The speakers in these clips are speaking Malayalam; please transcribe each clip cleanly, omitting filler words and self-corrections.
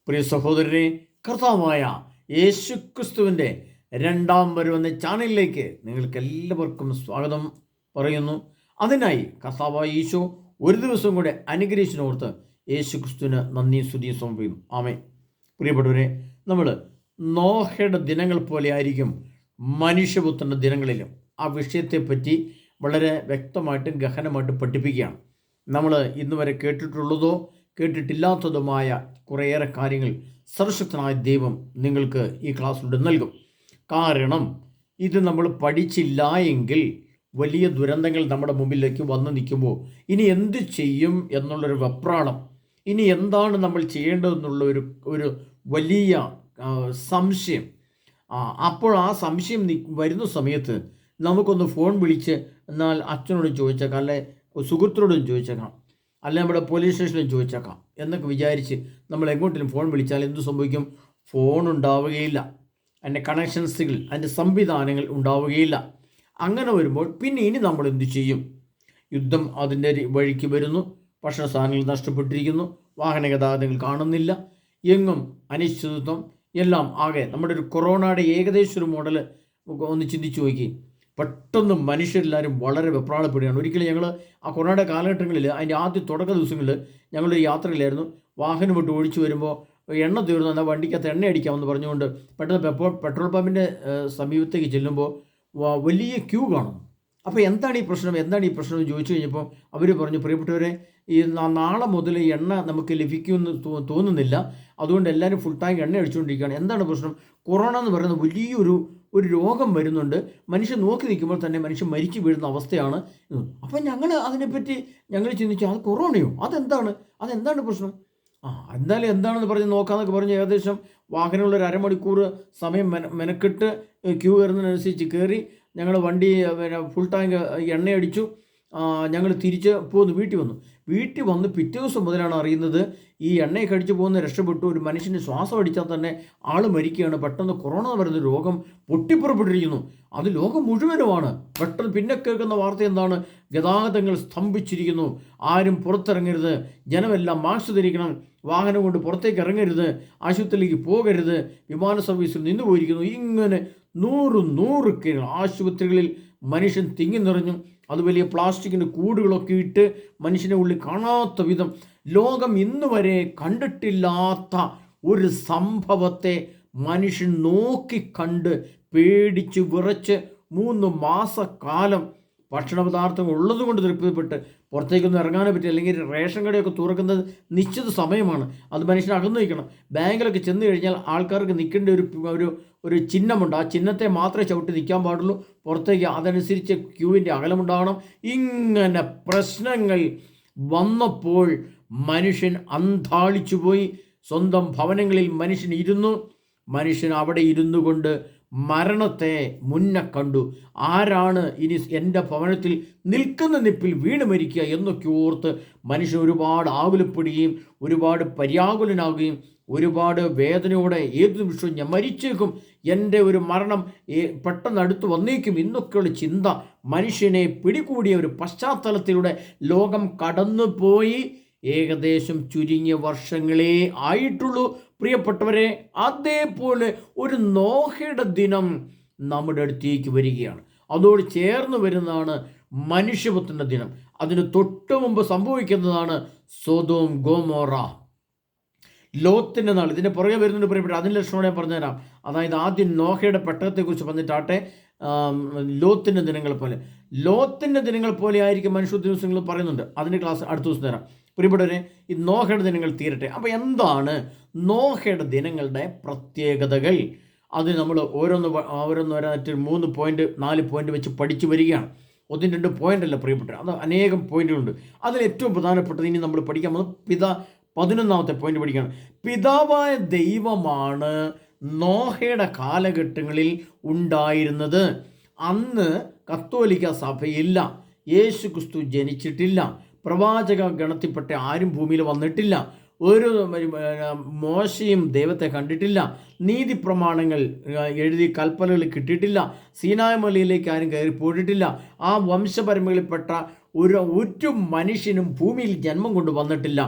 പ്രിയ സഹോദരനെ, കർത്താവായ യേശുക്രിസ്തുവിൻ്റെ രണ്ടാം വരവെന്ന ചാനലിലേക്ക് നിങ്ങൾക്ക് എല്ലാവർക്കും സ്വാഗതം പറയുന്നു. അതിനായി കർത്താവായ ഈശോ ഒരു ദിവസം കൂടെ അനുഗ്രഹിച്ചിനോർത്ത് യേശുക്രിസ്തുവിന് നന്ദി സ്തുതി സമർപ്പിക്കുന്നു. ആമേൻ. പ്രിയപ്പെട്ടവരെ, നമ്മൾ നോഹയുടെ ദിനങ്ങൾ പോലെ ആയിരിക്കും മനുഷ്യപുത്രൻ്റെ ദിനങ്ങളിലും. ആ വിഷയത്തെപ്പറ്റി വളരെ വ്യക്തമായിട്ടും ഗഹനമായിട്ടും പഠിപ്പിക്കുകയാണ്. നമ്മൾ ഇന്ന് വരെ കേട്ടിട്ടുള്ളതോ കേട്ടിട്ടില്ലാത്തതുമായ കുറേയേറെ കാര്യങ്ങൾ സർവശക്തനായ ദൈവം നിങ്ങൾക്ക് ഈ ക്ലാസ്സിലൂടെ നൽകും. കാരണം ഇത് നമ്മൾ പഠിച്ചില്ല എങ്കിൽ വലിയ ദുരന്തങ്ങൾ നമ്മുടെ മുമ്പിലേക്ക് വന്നു നിൽക്കുമ്പോൾ ഇനി എന്ത് ചെയ്യും എന്നുള്ളൊരു വെപ്രാളം, ഇനി എന്താണ് നമ്മൾ ചെയ്യേണ്ടതെന്നുള്ള ഒരു വലിയ സംശയം. അപ്പോൾ ആ സംശയം വരുന്ന സമയത്ത് നമുക്കൊന്ന് ഫോൺ വിളിച്ച് എന്നാൽ അച്ഛനോടും ചോദിച്ചേക്കാം, അല്ലെ സുഹൃത്തിനോടും ചോദിച്ചേക്കാം, അല്ലെ നമ്മുടെ പോലീസ് സ്റ്റേഷനിലും ചോദിച്ചേക്കാം എന്നൊക്കെ വിചാരിച്ച് നമ്മൾ എങ്ങോട്ടും ഫോൺ വിളിച്ചാൽ എന്ത് സംഭവിക്കും? ഫോൺ ഉണ്ടാവുകയില്ല, അതിൻ്റെ കണക്ഷൻസുകൾ, അതിൻ്റെ സംവിധാനങ്ങൾ ഉണ്ടാവുകയില്ല. അങ്ങനെ വരുമ്പോൾ പിന്നെ ഇനി നമ്മൾ എന്ത് ചെയ്യും? യുദ്ധം അതിൻ്റെ വഴിക്ക് വരുന്നു, ഭക്ഷണ സാധനങ്ങൾ നഷ്ടപ്പെട്ടിരിക്കുന്നു, വാഹന ഗതാഗതങ്ങൾ കാണുന്നില്ല, എങ്ങും അനിശ്ചിതത്വം എല്ലാം ആകെ. നമ്മുടെ ഒരു കൊറോണയുടെ ഏകദേശം ഒരു മോഡൽ ഒന്ന് ചിന്തിച്ചു നോക്കി. പെട്ടെന്ന് മനുഷ്യരെല്ലാവരും വളരെ വെപ്രാളപ്പെടുകയാണ്. ഒരിക്കലും ഞങ്ങൾ ആ കൊറോണയുടെ കാലഘട്ടങ്ങളിൽ അതിൻ്റെ ആദ്യ തുടക്ക ദിവസങ്ങളിൽ ഞങ്ങളൊരു യാത്രയിലായിരുന്നു. വാഹനം വിട്ട് ഓടിച്ചു വരുമ്പോൾ എണ്ണ തീർന്നു, എന്നാൽ വണ്ടിക്കകത്ത് എണ്ണ അടിക്കാമെന്ന് പറഞ്ഞുകൊണ്ട് പെട്ടെന്ന് പെട്രോൾ പമ്പിൻ്റെ സമീപത്തേക്ക് ചെല്ലുമ്പോൾ വലിയ ക്യൂ കാണുന്നു. അപ്പോൾ എന്താണ് ഈ പ്രശ്നം എന്ന് ചോദിച്ചു കഴിഞ്ഞപ്പോൾ അവർ പറഞ്ഞു, പ്രിയപ്പെട്ടവരെ, ഈ നാളെ മുതൽ എണ്ണ നമുക്ക് ലഭിക്കുമെന്ന് തോന്നുന്നില്ല, അതുകൊണ്ട് എല്ലാവരും ഫുൾ ടാങ്ക് എണ്ണ അടിച്ചുകൊണ്ടിരിക്കുകയാണ്. എന്താണ് പ്രശ്നം? കൊറോണ എന്ന് പറയുന്നത് വലിയൊരു രോഗം വരുന്നുണ്ട്, മനുഷ്യൻ നോക്കി നിൽക്കുമ്പോൾ തന്നെ മനുഷ്യൻ മരിച്ചു വീഴുന്ന അവസ്ഥയാണ്. അപ്പം ഞങ്ങൾ അതിനെപ്പറ്റി ചിന്തിച്ചു, അത് കൊറോണയോ? അതെന്താണ് പ്രശ്നം? എന്തായാലും എന്താണെന്ന് പറഞ്ഞ് നോക്കാമെന്നൊക്കെ പറഞ്ഞ് ഏകദേശം വാഹനമുള്ളൊരു അരമണിക്കൂർ സമയം മെനക്കെട്ട് ക്യൂ കയറുന്നതിനനുസരിച്ച് കയറി ഞങ്ങൾ വണ്ടി ഫുൾ ടാങ്ക് എണ്ണയടിച്ചു. ഞങ്ങൾ തിരിച്ച് വീട്ടിൽ വന്ന് പിറ്റേ ദിവസം മുതലാണ് അറിയുന്നത് ഈ എണ്ണയൊക്കെ അടിച്ചു പോകുന്ന രക്ഷപ്പെട്ടു. ഒരു മനുഷ്യന് ശ്വാസം അടിച്ചാൽ തന്നെ ആൾ മരിക്കുകയാണ്. പെട്ടെന്ന് കൊറോണ വരുന്ന രോഗം പൊട്ടിപ്പുറപ്പെട്ടിരിക്കുന്നു. അത് ലോകം മുഴുവനുമാണ്. പെട്ടെന്ന് പിന്നെ കേൾക്കുന്ന വാർത്ത എന്താണ്? ഗതാഗതങ്ങൾ സ്തംഭിച്ചിരിക്കുന്നു, ആരും പുറത്തിറങ്ങരുത്, ജനമെല്ലാം മാസ്ക് ധരിക്കണം, വാഹനം കൊണ്ട് പുറത്തേക്ക് ഇറങ്ങരുത്, ആശുപത്രിയിലേക്ക് പോകരുത്, വിമാന സർവീസിൽ നിന്ന് പോയിരിക്കുന്നു. ഇങ്ങനെ നൂറ് ആശുപത്രികളിൽ മനുഷ്യൻ തിങ്ങി നിറഞ്ഞു. അത് വലിയ പ്ലാസ്റ്റിക്കിൻ്റെ കൂടുകളൊക്കെ ഇട്ട് മനുഷ്യനെ ഉള്ളിൽ കാണാത്ത വിധം ലോകം ഇന്ന് വരെ കണ്ടിട്ടില്ലാത്ത ഒരു സംഭവത്തെ മനുഷ്യൻ നോക്കിക്കണ്ട് പേടിച്ച് വിറച്ച് 3 മാസക്കാലം ഭക്ഷണ പദാർത്ഥങ്ങൾ ഉള്ളത് കൊണ്ട് തൃപ്തിപ്പെട്ട് പുറത്തേക്കൊന്നും ഇറങ്ങാനേ പറ്റില്ല. അല്ലെങ്കിൽ റേഷൻ കടയൊക്കെ തുറക്കുന്നത് നിശ്ചിത സമയമാണ്, അത് മനുഷ്യൻ അകന്നു നിൽക്കണം. ബാങ്കിലൊക്കെ ചെന്ന് കഴിഞ്ഞാൽ ആൾക്കാർക്ക് നിൽക്കേണ്ട ഒരു ചിഹ്നമുണ്ട്, ആ ചിഹ്നത്തെ മാത്രമേ ചവിട്ടി നിൽക്കാൻ പാടുള്ളൂ. പുറത്തേക്ക് അതനുസരിച്ച് ക്യൂവിൻ്റെ അകലമുണ്ടാകണം. ഇങ്ങനെ പ്രശ്നങ്ങൾ വന്നപ്പോൾ മനുഷ്യൻ അന്ധാളിച്ചു പോയി. സ്വന്തം ഭവനങ്ങളിൽ മനുഷ്യൻ അവിടെ ഇരുന്നു കൊണ്ട് മരണത്തെ മുന്നേ കണ്ടു. ആരാണ് ഇനി എൻ്റെ ഭവനത്തിൽ നിൽക്കുന്ന നിപ്പിൽ വീണ് മരിക്കുക എന്നൊക്കെ ഓർത്ത് മനുഷ്യൻ ഒരുപാട് ആകുലപ്പെടുകയും ഒരുപാട് പര്യാകുലനാകുകയും ഒരുപാട് വേദനയോടെ ഏത് നിമിഷവും ഞാൻ മരിച്ചേക്കും, എൻ്റെ ഒരു മരണം പെട്ടെന്ന് അടുത്ത് വന്നേക്കും എന്നൊക്കെയുള്ള ചിന്ത മനുഷ്യനെ പിടികൂടിയ ഒരു പശ്ചാത്തലത്തിലൂടെ ലോകം കടന്നുപോയി. ഏകദേശം ചുരുങ്ങിയ വർഷങ്ങളേ ആയിട്ടുള്ളൂ. പ്രിയപ്പെട്ടവരെ, അതേപോലെ ഒരു നോഹയുടെ ദിനം നമ്മുടെ അടുത്തേക്ക് വരികയാണ്. അതോട് ചേർന്ന് വരുന്നതാണ് മനുഷ്യപുത്രൻ്റെ ദിനം. അതിന് തൊട്ട് മുമ്പ് സംഭവിക്കുന്നതാണ് സൊദോം ഗൊമോറ, ലോത്തിൻ്റെ നാൾ. ഇതിൻ്റെ പുറകെ വരുന്നുണ്ട് പ്രിയപ്പെട്ട. അതിൻ്റെ ലക്ഷണോടെ പറഞ്ഞുതരാം. അതായത് ആദ്യം നോഹയുടെ പെട്ടകത്തെക്കുറിച്ച് പറഞ്ഞിട്ടാട്ടെ. ലോത്തിൻ്റെ ദിനങ്ങൾ പോലെ ആയിരിക്കും മനുഷ്യ ദിവസങ്ങൾ പറയുന്നുണ്ട്. അതിൻ്റെ ക്ലാസ് അടുത്ത ദിവസം തരാം. പ്രിയപ്പെട്ടവരെ, ഈ നോഹയുടെ ദിനങ്ങൾ തീരട്ടെ. അപ്പോൾ എന്താണ് നോഹയുടെ ദിനങ്ങളുടെ പ്രത്യേകതകൾ? അത് നമ്മൾ ഓരോന്നോരായിട്ട് 3 പോയിന്റ് 4 പോയിന്റ് വെച്ച് പഠിച്ചു വരികയാണ്. 1-2 പോയിന്റ് അല്ല പ്രിയപ്പെട്ടവർ, അത് അനേകം പോയിന്റുകളുണ്ട്. അതിൽ ഏറ്റവും പ്രധാനപ്പെട്ടത് ഇനി നമ്മൾ പഠിക്കാൻ പോകുന്നത് 11ാമത്തെ പോയിന്റ് പഠിക്കുകയാണ്. പിതാവായ ദൈവമാണ് നോഹയുടെ കാലഘട്ടങ്ങളിൽ ഉണ്ടായിരുന്നത്. അന്ന് കത്തോലിക്ക സഭയില്ല, യേശു ക്രിസ്തു ജനിച്ചിട്ടില്ല, പ്രവാചക ഗണത്തിൽപ്പെട്ട ആരും ഭൂമിയിൽ വന്നിട്ടില്ല, ഒരു മോശയും ദൈവത്തെ കണ്ടിട്ടില്ല, നീതി പ്രമാണങ്ങൾ എഴുതി കൽപ്പനകൾ കിട്ടിയിട്ടില്ല, സീനായ് മലയിലേക്ക് ആരും കയറി പോയിട്ടില്ല, ആ വംശപരമ്പരയിൽപ്പെട്ട ഒരു മനുഷ്യനും ഭൂമിയിൽ ജന്മം കൊണ്ട് വന്നിട്ടില്ല.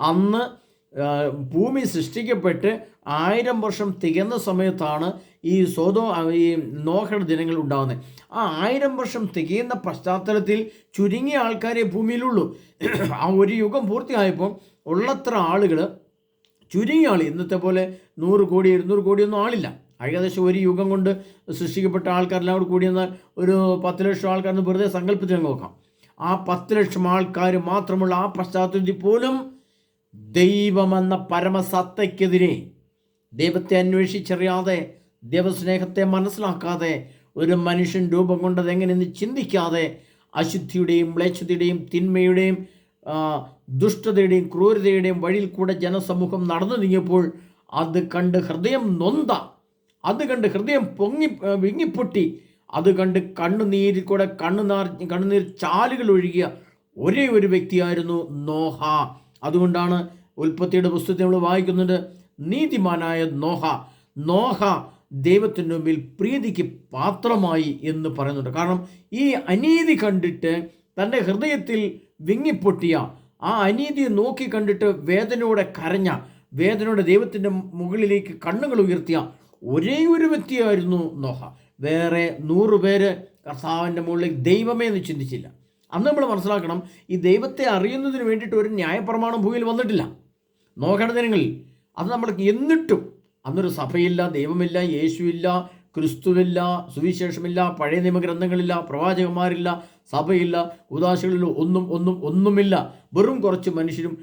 അന്ന് ഭൂമി സൃഷ്ടിക്കപ്പെട്ട് 1000 വർഷം തികഞ്ഞ സമയത്താണ് ഈ ഈ നോഹയുടെ ദിനങ്ങൾ ഉണ്ടാകുന്നത്. ആ 1000 വർഷം തികയുന്ന പശ്ചാത്തലത്തിൽ ചുരുങ്ങിയ ആൾക്കാരെ ഭൂമിയിലുള്ളൂ. ആ ഒരു യുഗം പൂർത്തിയായപ്പോൾ ഉള്ളത്ര ആളുകൾ ചുരുങ്ങിയ ആൾ, ഇന്നത്തെ പോലെ 100 കോടി 200 കോടിയൊന്നും ആളില്ല. ഏകദേശം ഒരു യുഗം കൊണ്ട് സൃഷ്ടിക്കപ്പെട്ട ആൾക്കാരെല്ലാം കൂടി കൂടിയെന്നാൽ ഒരു 10 ലക്ഷം ആൾക്കാരെന്ന് വെറുതെ സങ്കല്പത്തിൽ നോക്കാം. ആ 10 ലക്ഷം ആൾക്കാർ മാത്രമുള്ള ആ പശ്ചാത്തലത്തിൽ പോലും ദൈവമെന്ന പരമസത്തയ്ക്കെതിരെ, ദൈവത്തെ അന്വേഷിച്ചറിയാതെ, ദൈവസ്നേഹത്തെ മനസ്സിലാക്കാതെ, ഒരു മനുഷ്യൻ രൂപം കൊണ്ടത് എങ്ങനെയെന്ന് ചിന്തിക്കാതെ, അശുദ്ധിയുടെയും മ്ലേച്ഛതയുടെയും തിന്മയുടെയും ദുഷ്ടതയുടെയും ക്രൂരതയുടെയും വഴിയിൽ കൂടെ ജനസമൂഹം നടന്നു നീങ്ങിയപ്പോൾ അത് കണ്ട് ഹൃദയം നൊന്ത, അത് കണ്ട് ഹൃദയം വിങ്ങിപ്പൊട്ടി, അത് കണ്ട് കണ്ണുനീരിൽ കൂടെ കണ്ണുനീർ ചാലുകൾ ഒഴുകിയ ഒരേ ഒരു വ്യക്തിയായിരുന്നു നോഹ. അതുകൊണ്ടാണ് ഉൽപ്പത്തിയുടെ പുസ്തകത്തിൽ നമ്മൾ വായിക്കുന്നുണ്ട്, നീതിമാനായ നോഹ ദൈവത്തിൻ്റെ മുമ്പിൽ പ്രീതിക്ക് പാത്രമായി എന്ന് പറയുന്നുണ്ട്. കാരണം ഈ അനീതി കണ്ടിട്ട് തൻ്റെ ഹൃദയത്തിൽ വിങ്ങിപ്പൊട്ടിയ, ആ അനീതിയെ നോക്കി കണ്ടിട്ട് വേദനയോടെ കരഞ്ഞ, വേദനയോടെ ദൈവത്തിൻ്റെ മുകളിലേക്ക് കണ്ണുകൾ ഉയർത്തിയ ഒരേ ഒരു വ്യക്തിയായിരുന്നു നോഹ. വേറെ 100 പേര് കർത്താവിൻ്റെ മുകളിൽ ദൈവമേ എന്ന് ചിന്തിച്ചില്ല. അന്ന് നമ്മൾ മനസ്സിലാക്കണം, ഈ ദൈവത്തെ അറിയുന്നതിന് വേണ്ടിയിട്ട് ഒരു ന്യായപ്രമാണം ഭൂമിയിൽ വന്നിട്ടില്ല നോഹയുടെ ദിനങ്ങളിൽ. അത് നമ്മൾ എന്നിട്ടും അന്നൊരു സഭയില്ല, ദൈവമില്ല, യേശുവില്ല, ക്രിസ്തുവില്ല, സുവിശേഷമില്ല, പഴയ നിയമഗ്രന്ഥങ്ങളില്ല, പ്രവാചകന്മാരില്ല, സഭയില്ല, ഉദാശകളില്ല, ഒന്നുമില്ല. വെറും കുറച്ച് മനുഷ്യരും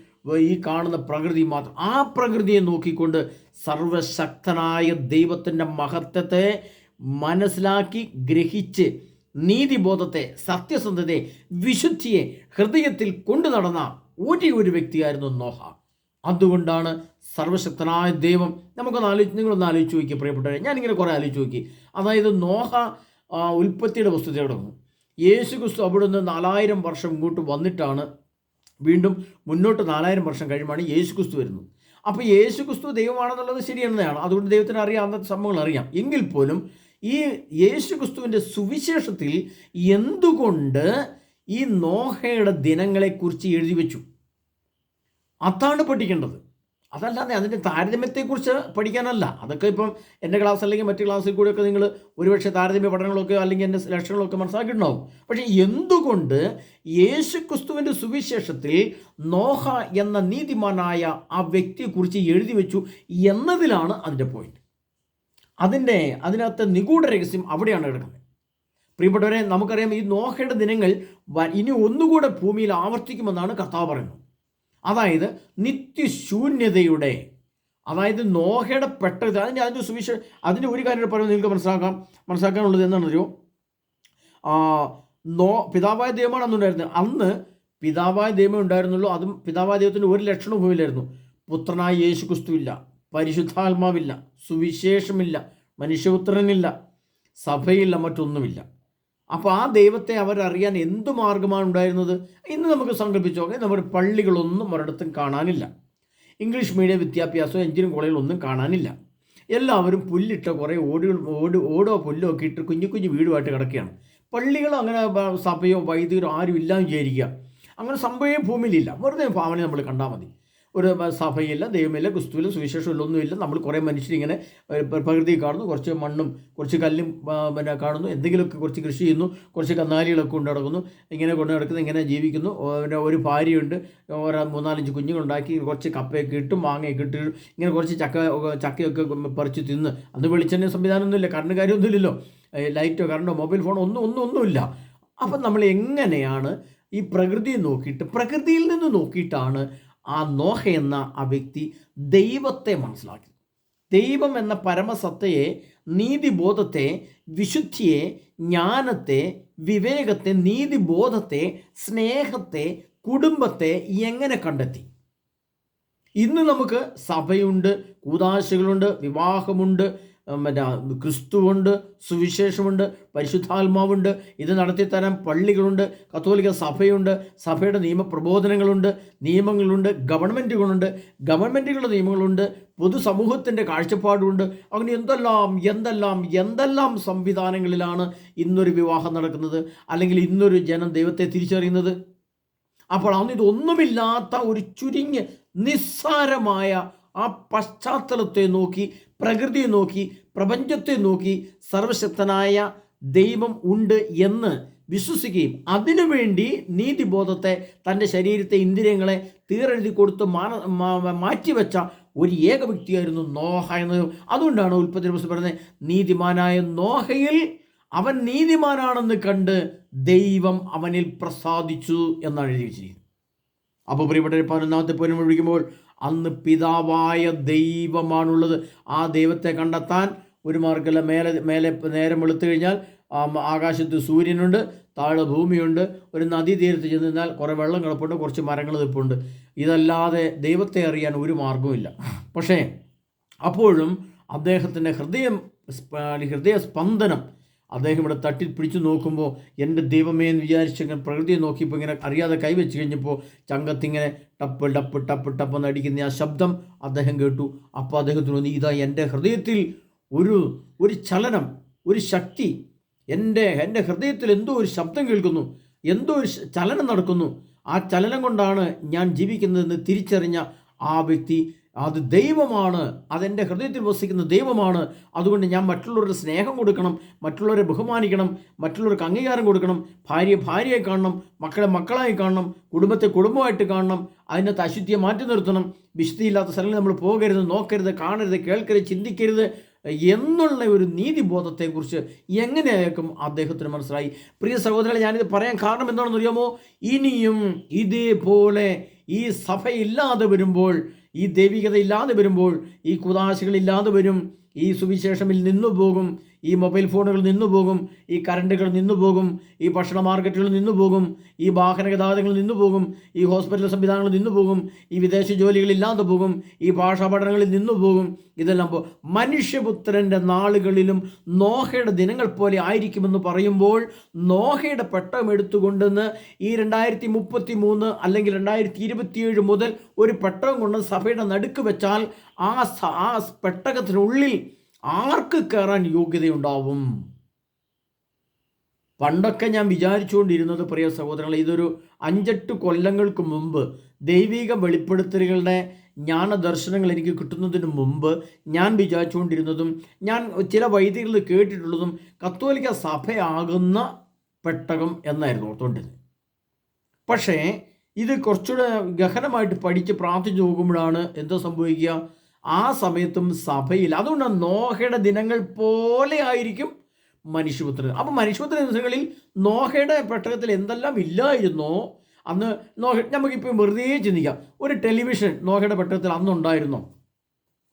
ഈ കാണുന്ന പ്രകൃതി മാത്രം. ആ പ്രകൃതിയെ നോക്കിക്കൊണ്ട് സർവശക്തനായ ദൈവത്തിൻ്റെ മഹത്വത്തെ മനസ്സിലാക്കി ഗ്രഹിച്ച് നീതിബോധത്തെ, സത്യസന്ധതയെ, വിശുദ്ധിയെ ഹൃദയത്തിൽ കൊണ്ടു നടന്ന ഒരു വ്യക്തിയായിരുന്നു നോഹ. അതുകൊണ്ടാണ് സർവശക്തനായ ദൈവം നിങ്ങളൊന്ന് ആലോചിച്ച് നോക്കി പ്രിയപ്പെട്ടവരെ. ഞാനിങ്ങനെ കുറേ ആലോചിച്ച് നോക്കി. അതായത് നോഹ ഉൽപ്പത്തിയുടെ പുസ്തകത്തിൽ കിടന്നു. യേശു ക്രിസ്തു അവിടെ നിന്ന് 4000 വർഷം ഇങ്ങോട്ട് വന്നിട്ടാണ് വീണ്ടും മുന്നോട്ട് 4000 വർഷം കഴിയുമ്പോൾ യേശു ക്രിസ്തു വരുന്നത്. അപ്പോൾ യേശു ക്രിസ്തു ദൈവമാണെന്നുള്ളത് ശരിയെന്നതാണ്. അതുകൊണ്ട് ദൈവത്തിന് അറിയാം, അന്നത്തെ സംഭവങ്ങൾ അറിയാം. എങ്കിൽ പോലും ഈ യേശു ക്രിസ്തുവിൻ്റെ സുവിശേഷത്തിൽ എന്തുകൊണ്ട് ഈ നോഹയുടെ ദിനങ്ങളെക്കുറിച്ച് എഴുതി വെച്ചു? അതാണ് പഠിക്കേണ്ടത്. അതല്ലാതെ അതിൻ്റെ താരതമ്യത്തെക്കുറിച്ച് പഠിക്കാനല്ല. അതൊക്കെ ഇപ്പം എൻ്റെ ക്ലാസ് അല്ലെങ്കിൽ മറ്റു ക്ലാസ്സിൽ കൂടെയൊക്കെ നിങ്ങൾ ഒരുപക്ഷെ താരതമ്യ പഠനങ്ങളൊക്കെ അല്ലെങ്കിൽ എൻ്റെ ലക്ഷണങ്ങളൊക്കെ മനസ്സിലാക്കിയിട്ടുണ്ടാവും. പക്ഷേ എന്തുകൊണ്ട് യേശു ക്രിസ്തുവിൻ്റെ സുവിശേഷത്തിൽ നോഹ എന്ന നീതിമാനായ ആ വ്യക്തിയെക്കുറിച്ച് എഴുതി വെച്ചു എന്നതിലാണ് അതിൻ്റെ പോയിന്റ്. അതിനകത്ത് നിഗൂഢ രഹസ്യം അവിടെയാണ് കിടക്കുന്നത്. പ്രിയപ്പെട്ടവരെ, നമുക്കറിയാം ഈ നോഹയുടെ ദിനങ്ങൾ ഇനി ഒന്നുകൂടെ ഭൂമിയിൽ ആവർത്തിക്കുമെന്നാണ് കർത്താവ് പറയുന്നത്. അതായത് നിത്യശൂന്യതയുടെ, അതായത് നോഹയുടെ പെട്ടത് അതിൻ്റെ സുവിശേഷം. അതിൻ്റെ ഒരു കാര്യം പറയുന്നത് നിങ്ങൾക്ക് മനസ്സിലാക്കാനുള്ളത് എന്താണെന്നറിയോ? പിതാവായ ദൈവമാണ് അന്നുണ്ടായിരുന്നത്. അന്ന് പിതാവായ ദൈവമേ ഉണ്ടായിരുന്നുള്ളൂ. അതും പിതാവായ ദൈവത്തിന് ഒരു ലക്ഷണവും ഭൂമിയിലായിരുന്നു. പുത്രനായ യേശു ക്രിസ്തുവില്ല, പരിശുദ്ധാത്മാവില്ല, സുവിശേഷമില്ല, മനുഷ്യപുത്രനില്ല, സഭയില്ല, മറ്റൊന്നുമില്ല. അപ്പോൾ ആ ദൈവത്തെ അവരറിയാൻ എന്തു മാർഗമാണ് ഉണ്ടായിരുന്നത്? ഇന്ന് നമുക്ക് സങ്കല്പിച്ച് നോക്കാം. നമ്മുടെ പള്ളികളൊന്നും ഒരിടത്തും കാണാനില്ല. ഇംഗ്ലീഷ് മീഡിയം വിദ്യാഭ്യാസവും എഞ്ചിനീയറിംഗ് കോളേജിലൊന്നും കാണാനില്ല. എല്ലാവരും പുല്ലിട്ട കുറേ ഓടോ പുല്ലോ ഒക്കെ ഇട്ട് കുഞ്ഞു വീടുമായിട്ട് കിടക്കുകയാണ്. പള്ളികളോ അങ്ങനെ സഭയോ വൈദികരോ ആരും ഇല്ലാന്ന് വിചാരിക്കുക. അങ്ങനെ സംഭവമേ ഭൂമിയിലില്ല. വെറുതെ ഭാവന നമ്മൾ കണ്ടാൽ മതി. ഒരു സഭയില്ല, ദൈവമില്ല, ക്രിസ്തുവില്ല, സുവിശേഷമില്ല, ഒന്നുമില്ല. നമ്മൾ കുറേ മനുഷ്യരിങ്ങനെ പ്രകൃതി കാണുന്നു, കുറച്ച് മണ്ണും കുറച്ച് കല്ലും കാണുന്നു, എന്തെങ്കിലുമൊക്കെ കുറച്ച് കൃഷി ചെയ്യുന്നു, കുറച്ച് കന്നാലികളൊക്കെ കൊണ്ട് നടക്കുന്നു, ഇങ്ങനെ കൊണ്ട് നടക്കുന്നു, ഇങ്ങനെ ജീവിക്കുന്നു. ഒരു ഭാര്യയുണ്ട്, 3-4 കുഞ്ഞുങ്ങളുണ്ടാക്കി, കുറച്ച് കപ്പയൊക്കെ ഇട്ടും മാങ്ങയൊക്കെ ഇട്ട് ഇങ്ങനെ കുറച്ച് ചക്കയൊക്കെ പറിച്ച് തിന്ന്. അന്ന് വെളിച്ചെണ്ണ സംവിധാനമൊന്നുമില്ല, കറണ്ട് കാര്യമൊന്നുമില്ലല്ലോ, ലൈറ്റോ കറണ്ടോ മൊബൈൽ ഫോണോ ഒന്നുമില്ല. അപ്പം നമ്മൾ എങ്ങനെയാണ് ഈ പ്രകൃതിയെ നോക്കിയിട്ട്, പ്രകൃതിയിൽ നിന്ന് നോക്കിയിട്ടാണ് ആ നോഹ എന്ന ആ വ്യക്തി ദൈവത്തെ മനസ്സിലാക്കി? ദൈവം എന്ന പരമസത്തയെ, നീതിബോധത്തെ, വിശുദ്ധിയെ, ജ്ഞാനത്തെ, വിവേകത്തെ, നീതിബോധത്തെ, സ്നേഹത്തെ, കുടുംബത്തെ എങ്ങനെ കണ്ടെത്തി? ഇന്ന് നമുക്ക് സഭയുണ്ട്, കൂദാശകളുണ്ട്, വിവാഹമുണ്ട്, ക്രിസ്തുവുണ്ട്, സുവിശേഷമുണ്ട്, പരിശുദ്ധാത്മാവുണ്ട്, ഇത് നടത്തിത്തരാൻ പള്ളികളുണ്ട്, കത്തോലിക്ക സഭയുണ്ട്, സഭയുടെ നിയമപ്രബോധനങ്ങളുണ്ട്, നിയമങ്ങളുണ്ട്, ഗവൺമെൻറ്റുകളുടെ നിയമങ്ങളുണ്ട്, പൊതുസമൂഹത്തിൻ്റെ കാഴ്ചപ്പാടുണ്ട്. അങ്ങനെ എന്തെല്ലാം സംവിധാനങ്ങളിലാണ് ഇന്നൊരു വിവാഹം നടക്കുന്നത്, അല്ലെങ്കിൽ ഇന്നൊരു ജനം ദൈവത്തെ തിരിച്ചറിയുന്നത്. അപ്പോൾ അന്ന് ഇതൊന്നുമില്ലാത്ത ഒരു ചുരുങ്ങിയ നിസ്സാരമായ ആ പശ്ചാത്തലത്തെ നോക്കി, പ്രകൃതിയെ നോക്കി, പ്രപഞ്ചത്തെ നോക്കി സർവശക്തനായ ദൈവം ഉണ്ട് എന്ന് വിശ്വസിക്കുകയും അതിനുവേണ്ടി നീതിബോധത്തെ, തൻ്റെ ശരീരത്തെ, ഇന്ദ്രിയങ്ങളെ തീരെഴുതി കൊടുത്ത് മാറ്റിവെച്ച ഒരു ഏക വ്യക്തിയായിരുന്നു നോഹ എന്നത്. അതുകൊണ്ടാണ് ഉൽപ്പത്തി പുസ്തകം പറയുന്നത്, നീതിമാനായ നോഹയിൽ അവൻ നീതിമാനാണെന്ന് കണ്ട് ദൈവം അവനിൽ പ്രസാദിച്ചു എന്നാണ് എഴുതി വെച്ചിരിക്കുന്നത്. അപ്പോൾ പ്രിയപ്പെട്ട 11-ാമത്തെ പോയിന്റ് വിളിക്കുമ്പോൾ അന്ന് പിതാവായ ദൈവമാണുള്ളത്. ആ ദൈവത്തെ കണ്ടെത്താൻ ഒരു മാർഗ്ഗമല്ല. മേലെ നേരം വെളുത്തു കഴിഞ്ഞാൽ ആകാശത്ത് സൂര്യനുണ്ട്, താഴെ ഭൂമിയുണ്ട്, ഒരു നദീ തീരത്ത് ചെന്ന് നിന്നാൽ കുറേ വെള്ളം കിടപ്പുണ്ട്, കുറച്ച് മരങ്ങൾ നിൽപ്പുണ്ട്. ഇതല്ലാതെ ദൈവത്തെ അറിയാൻ ഒരു മാർഗവുമില്ല. പക്ഷേ അപ്പോഴും അദ്ദേഹത്തിൻ്റെ ഹൃദയ സ്പന്ദനം അദ്ദേഹം ഇവിടെ തട്ടി പിടിച്ചു നോക്കുമ്പോൾ, എൻ്റെ ദൈവമേ എന്ന് വിചാരിച്ച് പ്രകൃതിയെ നോക്കിയപ്പോൾ ഇങ്ങനെ അറിയാതെ കൈവച്ച് കഴിഞ്ഞപ്പോൾ ചങ്കത്തിങ്ങനെ ടപ്പ് ടപ്പ് ടപ്പ് ടപ്പ് എന്നടിക്കുന്ന ആ ശബ്ദം അദ്ദേഹം കേട്ടു. അപ്പോൾ അദ്ദേഹത്തിന് തോന്നി, ഇതാ എൻ്റെ ഹൃദയത്തിൽ ഒരു ചലനം, ഒരു ശക്തി, എൻ്റെ ഹൃദയത്തിൽ എന്തോ ഒരു ശബ്ദം കേൾക്കുന്നു, എന്തോ ഒരു ചലനം നടക്കുന്നു. ആ ചലനം കൊണ്ടാണ് ഞാൻ ജീവിക്കുന്നതെന്ന് തിരിച്ചറിഞ്ഞ ആ വ്യക്തി, അത് ദൈവമാണ്, അതെൻ്റെ ഹൃദയത്തിൽ വസിക്കുന്ന ദൈവമാണ്. അതുകൊണ്ട് ഞാൻ മറ്റുള്ളവരുടെ സ്നേഹം കൊടുക്കണം, മറ്റുള്ളവരെ ബഹുമാനിക്കണം, മറ്റുള്ളവർക്ക് അംഗീകാരം കൊടുക്കണം, ഭാര്യയെ കാണണം, മക്കളെ മക്കളായി കാണണം, കുടുംബത്തെ കുടുംബമായിട്ട് കാണണം, അതിനകത്ത് അശുദ്ധിയെ മാറ്റി നിർത്തണം, വിശുദ്ധിയില്ലാത്ത സ്ഥലങ്ങളിൽ നമ്മൾ പോകരുത്, നോക്കരുത്, കാണരുത്, കേൾക്കരുത്, ചിന്തിക്കരുത് എന്നുള്ള ഒരു നീതിബോധത്തെക്കുറിച്ച് എങ്ങനെയായിരിക്കും അദ്ദേഹത്തിന് മനസ്സിലായി. പ്രിയ സഹോദരങ്ങളെ, ഞാനിത് പറയാൻ കാരണം എന്താണെന്ന് അറിയാമോ? ഇനിയും ഇതേപോലെ ഈ സഭയില്ലാതെ വരുമ്പോൾ, ഈ ദൈവികത ഇല്ലാതെ വരുമ്പോൾ, ഈ കുദാശകളില്ലാതെ വരും, ഈ സുവിശേഷമിൽ നിന്നു പോകും, ഈ മൊബൈൽ ഫോണുകൾ നിന്നു പോകും, ഈ കറണ്ടുകൾ നിന്നു പോകും, ഈ ഭക്ഷണ മാർക്കറ്റുകൾ നിന്നു പോകും, ഈ വാഹന ഗതാഗതങ്ങൾ നിന്നു പോകും, ഈ ഹോസ്പിറ്റൽ സംവിധാനങ്ങൾ നിന്നു പോകും, ഈ വിദേശ ജോലികളില്ലാതെ പോകും, ഈ ഭാഷാ പഠനങ്ങളിൽ നിന്നു പോകും. ഇതെല്ലാം മനുഷ്യപുത്രൻ്റെ നാളുകളിലും നോഹയുടെ ദിനങ്ങൾ പോലെ ആയിരിക്കുമെന്ന് പറയുമ്പോൾ, നോഹയുടെ പെട്ടകം എടുത്തുകൊണ്ടെന്ന് ഈ 2033 അല്ലെങ്കിൽ 2027 മുതൽ ഒരു പെട്ടകം കൊണ്ട് സഭയുടെ നടുക്ക് വെച്ചാൽ ആ പെട്ടകത്തിനുള്ളിൽ ആർക്ക് കയറാൻ യോഗ്യതയുണ്ടാവും? പണ്ടൊക്കെ ഞാൻ വിചാരിച്ചുകൊണ്ടിരുന്നത്, പ്രിയ സഹോദരങ്ങളെ, ഇതൊരു 5-8 കൊല്ലങ്ങൾക്ക് മുമ്പ് ദൈവിക വെളിപ്പെടുത്തലുകളുടെ ജ്ഞാനദർശനങ്ങൾ എനിക്ക് കിട്ടുന്നതിന് മുമ്പ് ഞാൻ വിചാരിച്ചുകൊണ്ടിരുന്നതും ഞാൻ ചില വൈദികരിൽ കേട്ടിട്ടുള്ളതും കത്തോലിക്ക സഭയാകുന്ന പെട്ടകം എന്നായിരുന്നു ഓർത്തുകൊണ്ടിരുന്നത്. പക്ഷേ ഇത് കുറച്ചുകൂടെ ഗഹനമായിട്ട് പഠിച്ച് പ്രാർത്ഥിച്ചു നോക്കുമ്പോഴാണ് എന്താ സംഭവിക്കുക? ആ സമയത്തും സഭയിൽ, അതുകൊണ്ടാണ് നോഹയുടെ ദിനങ്ങൾ പോലെ ആയിരിക്കും മനുഷ്യപുത്രൻ. അപ്പം മനുഷ്യപുത്രൻ ദിവസങ്ങളിൽ നോഹയുടെ പെട്ടകത്തിൽ എന്തെല്ലാം ഇല്ലായിരുന്നോ അന്ന് നമുക്കിപ്പോൾ വെറുതെ ചിന്തിക്കാം, ഒരു ടെലിവിഷൻ നോഹയുടെ പെട്ടകത്തിൽ അന്നുണ്ടായിരുന്നോ?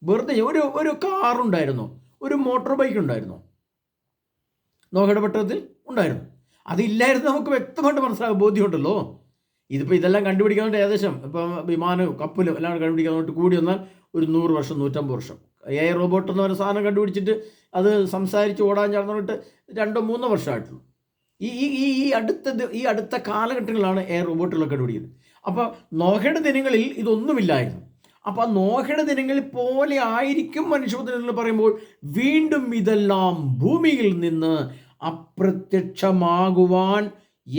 വെറുതെ ഒരു കാറുണ്ടായിരുന്നോ? ഒരു മോട്ടോർ ബൈക്ക് ഉണ്ടായിരുന്നോ? നോഹയുടെ പെട്ടകത്തിൽ ഉണ്ടായിരുന്നു. അതില്ലായിരുന്നു നമുക്ക് വ്യക്തമായിട്ട് മനസ്സിലാകും, ബോധ്യമുണ്ടല്ലോ. ഇതിപ്പോൾ ഇതെല്ലാം കണ്ടുപിടിക്കാനായിട്ട് ഏകദേശം ഇപ്പം വിമാനവും കപ്പലും എല്ലാം കണ്ടുപിടിക്കാനായിട്ട് കൂടി വന്നാൽ ഒരു 100 വർഷം 150 വർഷം. AI റോബോട്ട് എന്ന് പറയുന്ന സാധനം കണ്ടുപിടിച്ചിട്ട് അത് സംസാരിച്ച് ഓടാൻ ചേർന്നിട്ട് 2-3 വർഷമായിട്ടുള്ളൂ. ഈ അടുത്ത കാലഘട്ടങ്ങളിലാണ് AI റോബോട്ടുകളൊക്കെ കണ്ടുപിടിക്കുന്നത്. അപ്പോൾ നോഹയുടെ ദിനങ്ങളിൽ ഇതൊന്നുമില്ലായിരുന്നു. അപ്പോൾ ആ നോഹയുടെ ദിനങ്ങളിൽ പോലെ ആയിരിക്കും മനുഷ്യപുത്രൻ പറയുമ്പോൾ വീണ്ടും ഇതെല്ലാം ഭൂമിയിൽ നിന്ന് അപ്രത്യക്ഷമാകുവാൻ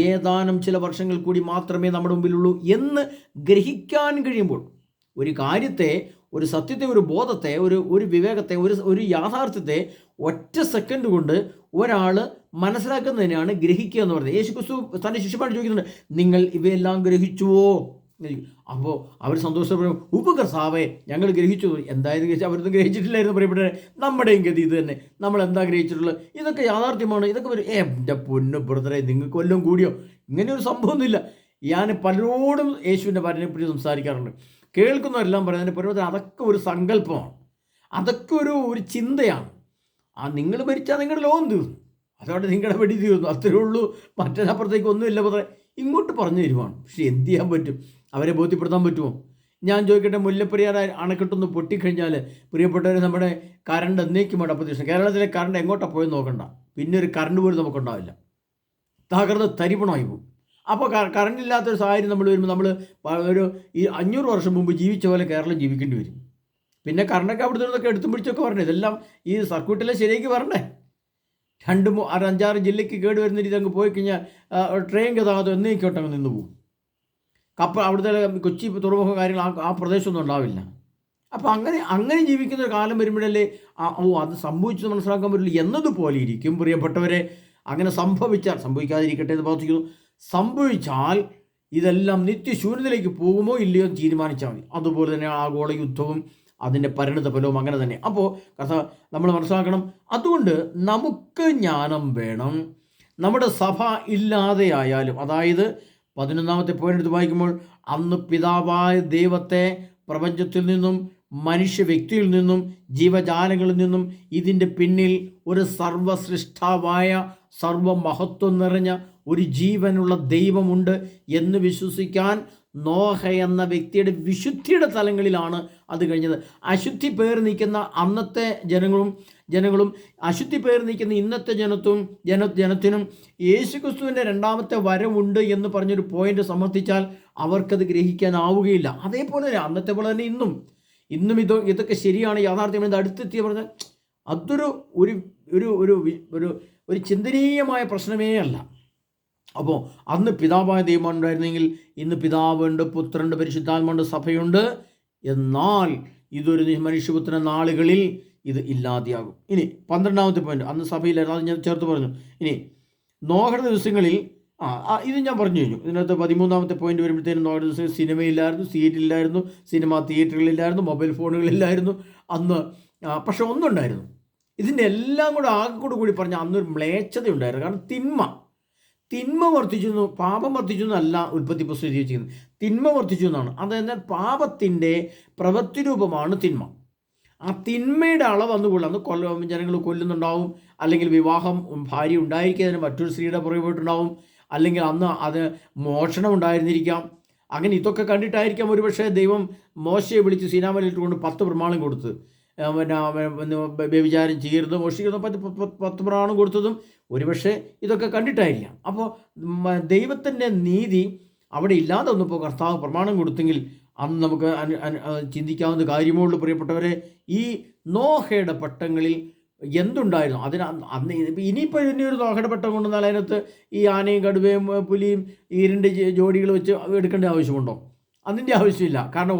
ഏതാനും ചില വർഷങ്ങൾ കൂടി മാത്രമേ നമ്മുടെ മുമ്പിലുള്ളൂ എന്ന് ഗ്രഹിക്കാൻ കഴിയുമ്പോൾ, ഒരു കാര്യത്തെ, ഒരു സത്യത്തെ, ഒരു ബോധത്തെ, ഒരു വിവേകത്തെ, ഒരു യാഥാർത്ഥ്യത്തെ ഒറ്റ സെക്കൻഡ് കൊണ്ട് ഒരാൾ മനസ്സിലാക്കുന്നതിനാണ് ഗ്രഹിക്കുക എന്ന് പറയുന്നത്. യേശുക്രിസ്തു തൻ്റെ ശിഷ്യന്മാരോട് ചോദിക്കുന്നുണ്ട്, നിങ്ങൾ ഇവയെല്ലാം ഗ്രഹിച്ചുവോ? അപ്പോൾ അവർ സന്തോഷപ്പെടും, ഉപകർത്താവേ ഞങ്ങൾ ഗ്രഹിച്ചു. എന്തായാലും ഗ്രഹിച്ചു? അവരൊന്നും ഗ്രഹിച്ചിട്ടില്ലായിരുന്നു. പറയപ്പെട്ടെ നമ്മുടെയും ഗതി ഇത് തന്നെ. നമ്മൾ എന്താ ഗ്രഹിച്ചിട്ടുള്ളത്? ഇതൊക്കെ യാഥാർത്ഥ്യമാണ്. ഇതൊക്കെ ഒരു എൻ്റെ പൊന്നു ബ്രദറെ, നിങ്ങൾക്ക് വല്ലതും കൂടിയോ? ഇങ്ങനെ ഒരു സംഭവമൊന്നുമില്ല. ഞാൻ പലരോടും യേശുവിൻ്റെ ഭരണത്തെപ്പറ്റി സംസാരിക്കാറുണ്ട്. കേൾക്കുന്നവരെല്ലാം പറയുന്നതിന് പരമത്തിൽ അതൊക്കെ ഒരു സങ്കല്പമാണ്, അതൊക്കെ ഒരു ചിന്തയാണ്. നിങ്ങൾ ഭരിച്ചാൽ നിങ്ങളുടെ ലോകം തീർന്നു, അതോടെ നിങ്ങളുടെ വെടി തീർന്നു, അത്രേ ഉള്ളൂ. മറ്റൊരപ്പുറത്തേക്ക് ഒന്നുമില്ല പത്രേ. ഇങ്ങോട്ട് പറഞ്ഞു തരുവാണ്. പക്ഷെ എന്ത് ചെയ്യാൻ പറ്റും? അവരെ ബോധ്യപ്പെടുത്താൻ പറ്റുമോ? ഞാൻ ചോദിക്കട്ടെ, മുല്ലപ്പെരിയാർ അണക്കെട്ടൊന്ന് പൊട്ടിക്കഴിഞ്ഞാൽ പ്രിയപ്പെട്ടവർ, നമ്മുടെ കറണ്ട് എന്നേക്കുമായിട്ട് അപ്രത്യക്ഷം. കേരളത്തിലെ കറണ്ട് എങ്ങോട്ടാണ് പോയെന്ന് നോക്കണ്ട, പിന്നെ ഒരു കറണ്ട് പോലും നമുക്കുണ്ടാവില്ല, തകർന്ന് തരിപ്പണമായി പോകും. അപ്പോൾ കറണ്ടില്ലാത്തൊരു സാഹചര്യം നമ്മൾ വരുമ്പോൾ നമ്മൾ ഒരു 500 വർഷം മുമ്പ് ജീവിച്ച പോലെ കേരളം ജീവിക്കേണ്ടി വരും. പിന്നെ കറണ്ടൊക്കെ അവിടുത്തെ നിന്നൊക്കെ എടുത്തും പിടിച്ചൊക്കെ വരണേ, ഇതെല്ലാം ഈ സർക്യൂട്ടിലെ ശരിയാക്കി വരണേ. 2-5-6 ജില്ലയ്ക്ക് കേട് വരുന്ന രീതി അങ്ങ് പോയി കഴിഞ്ഞാൽ ട്രെയിൻ ഗതാഗതം എന്നേക്കോട്ടങ്ങ് നിന്ന് പോകും. അവിടുത്തെ കൊച്ചി തുറമുഖ കാര്യങ്ങൾ ആ പ്രദേശമൊന്നും ഉണ്ടാവില്ല. അപ്പോൾ അങ്ങനെ ജീവിക്കുന്ന ഒരു കാലം വരുമ്പോഴല്ലേ അത് സംഭവിച്ചത് മനസ്സിലാക്കാൻ പറ്റില്ല എന്നതുപോലെ ഇരിക്കും പ്രിയപ്പെട്ടവരെ. അങ്ങനെ സംഭവിക്കാതിരിക്കട്ടെ എന്ന് പ്രാർത്ഥിക്കുന്നു. സംഭവിച്ചാൽ ഇതെല്ലാം നിത്യശൂന്യതയിലേക്ക് പോകുമോ ഇല്ലയോ എന്ന് തീരുമാനിച്ചാൽ മതി. അതുപോലെ തന്നെ ആഗോള യുദ്ധവും അതിൻ്റെ പരിണിത ഫലവും അങ്ങനെ തന്നെ. അപ്പോൾ കഥ നമ്മൾ മനസ്സിലാക്കണം. അതുകൊണ്ട് നമുക്ക് ജ്ഞാനം വേണം. നമ്മുടെ സഭ ഇല്ലാതെയായാലും, അതായത് 11ാമത്തെ പോയിന്റ് എടുത്ത് വായിക്കുമ്പോൾ, അന്ന് പിതാവായ ദൈവത്തെ പ്രപഞ്ചത്തിൽ നിന്നും മനുഷ്യ വ്യക്തിയിൽ നിന്നും ജീവജാലങ്ങളിൽ നിന്നും ഇതിൻ്റെ പിന്നിൽ ഒരു സർവസൃഷ്ടാവായ സർവമഹത്വം നിറഞ്ഞ ഒരു ജീവനുള്ള ദൈവമുണ്ട് എന്ന് വിശ്വസിക്കാൻ നോഹ എന്ന വ്യക്തിയുടെ വിശുദ്ധിയുടെ തലങ്ങളിലാണ് അത് കഴിഞ്ഞത്. അശുദ്ധി പേർ നിൽക്കുന്ന അന്നത്തെ ജനങ്ങളും അശുദ്ധി പേർ നിൽക്കുന്ന ഇന്നത്തെ ജനത്തിനും യേശുക്രിസ്തുവിൻ്റെ രണ്ടാമത്തെ വരവുണ്ട് എന്ന് പറഞ്ഞൊരു പോയിന്റ് സമർത്ഥിച്ചാൽ അവർക്കത് ഗ്രഹിക്കാനാവുകയില്ല. അതേപോലെ തന്നെ അന്നത്തെ പോലെ തന്നെ ഇന്നും ഇതൊക്കെ ശരിയാണ്, യാഥാർത്ഥ്യം എന്ന് അടുത്തെത്തിയ പറഞ്ഞാൽ അതൊരു ഒരു ഒരു ഒരു ചിന്തനീയമായ പ്രശ്നമേ അല്ല. അപ്പോൾ അന്ന് പിതാവായ ദൈവം ഉണ്ടായിരുന്നെങ്കിൽ ഇന്ന് പിതാവുണ്ട്, പുത്രനുണ്ട്, പരിശുദ്ധാത്മയുണ്ട്, സഭയുണ്ട്. എന്നാൽ ഇതൊരു മനുഷ്യപുത്രൻ നാളുകളിൽ ഇത് ഇല്ലാതെയാകും. ഇനി 12ാമത്തെ പോയിന്റ്, അന്ന് സഭയിലായിരുന്നു, അത് ഞാൻ ചേർത്ത് പറഞ്ഞു. ഇനി നോഹയുടെ ദിവസങ്ങളിൽ ഇത് ഞാൻ പറഞ്ഞു കഴിഞ്ഞു. ഇതിനകത്ത് 13ാമത്തെ പോയിന്റ് വരുമ്പോഴത്തേനും നോഹയുടെ ദിവസങ്ങളിൽ സിനിമയില്ലായിരുന്നു, സീരിയലില്ലായിരുന്നു, സിനിമ തിയേറ്ററുകളില്ലായിരുന്നു, മൊബൈൽ ഫോണുകളില്ലായിരുന്നു അന്ന്. പക്ഷെ ഒന്നുണ്ടായിരുന്നു, ഇതിൻ്റെ എല്ലാം കൂടെ ആകെ കൂടി പറഞ്ഞാൽ അന്നൊരു മ്ലേച്ഛതയുണ്ടായിരുന്നു. കാരണം തിന്മ വർദ്ധിച്ചു, പാപം വർദ്ധിച്ചു എന്നല്ല ഉൽപ്പത്തി പുസ്തകം ചെയ്യുന്നത്, തിന്മ വർദ്ധിച്ചു എന്നാണ്. അതായത് പാപത്തിൻ്റെ പ്രവൃത്തി രൂപമാണ് തിന്മ. ആ തിന്മയുടെ അളവ് അന്ന് ജനങ്ങൾ കൊല്ലുന്നുണ്ടാവും, അല്ലെങ്കിൽ വിവാഹം ഭാര്യ ഉണ്ടായിരിക്കുന്നതിന് മറ്റൊരു സ്ത്രീയുടെ പുറകെ പോയിട്ടുണ്ടാവും, അല്ലെങ്കിൽ അന്ന് അത് മോഷണം ഉണ്ടായിരുന്നിരിക്കാം. അങ്ങനെ ഇതൊക്കെ കണ്ടിട്ടായിരിക്കാം ഒരുപക്ഷെ ദൈവം മോശയെ വിളിച്ച് സീനാമലയിട്ട് കൊണ്ട് 10 പ്രമാണം കൊടുത്ത്, വ്യഭിചാരം ചെയ്യരുത്, മോഷ്ടിക്കുന്ന 10 പ്രമാണം കൊടുത്തതും ഒരുപക്ഷെ ഇതൊക്കെ കണ്ടിട്ടായിരിക്കാം. അപ്പോൾ ദൈവത്തിൻ്റെ നീതി അവിടെ ഇല്ലാതെ വന്നപ്പോൾ കർത്താവ് പ്രമാണം കൊടുത്തെങ്കിൽ അന്ന് നമുക്ക് ചിന്തിക്കാവുന്ന കാര്യമേ ഉള്ളൂ പ്രിയപ്പെട്ടവരെ. ഈ നോഹയുടെ പട്ടങ്ങളിൽ എന്തുണ്ടായിരുന്നു അന്ന് ഇനിയിപ്പോൾ ഒരു നോഹയുടെ പട്ടം കൊണ്ടുവന്നാൽ അതിനകത്ത് ഈ ആനയും കടുവയും പുലിയും ഈ 2 ജോഡികൾ വെച്ച് എടുക്കേണ്ട ആവശ്യമുണ്ടോ? അതിൻ്റെ ആവശ്യമില്ല. കാരണം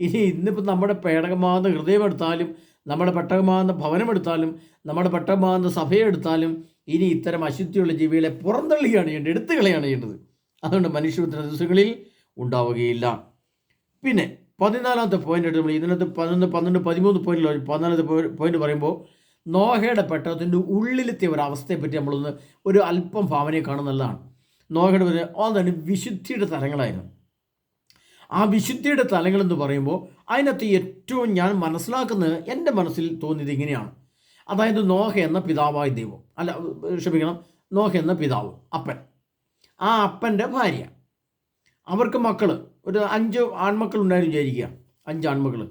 ഇന്നിപ്പോൾ നമ്മുടെ പേടകമാകുന്ന ഹൃദയമെടുത്താലും, നമ്മുടെ പെട്ടകമാകുന്ന ഭവനമെടുത്താലും, നമ്മുടെ പെട്ടകമാകുന്ന സഭയെടുത്താലും ഇനി ഇത്തരം അശുദ്ധിയുള്ള ജീവികളെ പുറന്തള്ളുകയാണ് ചെയ്യേണ്ടത്, എടുത്തു കളയാണ് ചെയ്യേണ്ടത്. അതുകൊണ്ട് മനുഷ്യപുത്ര ദിവസങ്ങളിൽ ഉണ്ടാവുകയില്ല. പിന്നെ 14ാമത്തെ പോയിന്റ് എടുത്ത് ഇതിനകത്ത് 11, 12, 13 പോയിന്റിൽ 14ാമത്തെ പോയിന്റ് പറയുമ്പോൾ നോഹയുടെ പെട്ടകത്തിൻ്റെ ഉള്ളിലത്തെ ഒരവസ്ഥയെപ്പറ്റി നമ്മളൊന്ന് ഒരു അല്പം ഭാവനയെ കാണുന്നതാണ്. നോഹയുടെ അതാണ് വിശുദ്ധിയുടെ തലങ്ങളായിരുന്നു. ആ വിശുദ്ധിയുടെ തലങ്ങളെന്ന് പറയുമ്പോൾ അതിനകത്ത് ഏറ്റവും ഞാൻ മനസ്സിലാക്കുന്നത്, എൻ്റെ മനസ്സിൽ തോന്നിയത് ഇങ്ങനെയാണ്. അതായത് നോഹ എന്ന പിതാവായ ദൈവം, നോഹ എന്ന പിതാവ്, അപ്പൻ, ആ അപ്പൻ്റെ ഭാര്യ, അവർക്ക് മക്കൾ, ഒരു 5 ആൺമക്കൾ ഉണ്ടായിരുന്നു വിചാരിക്കുക, 5 ആൺമക്കൾ,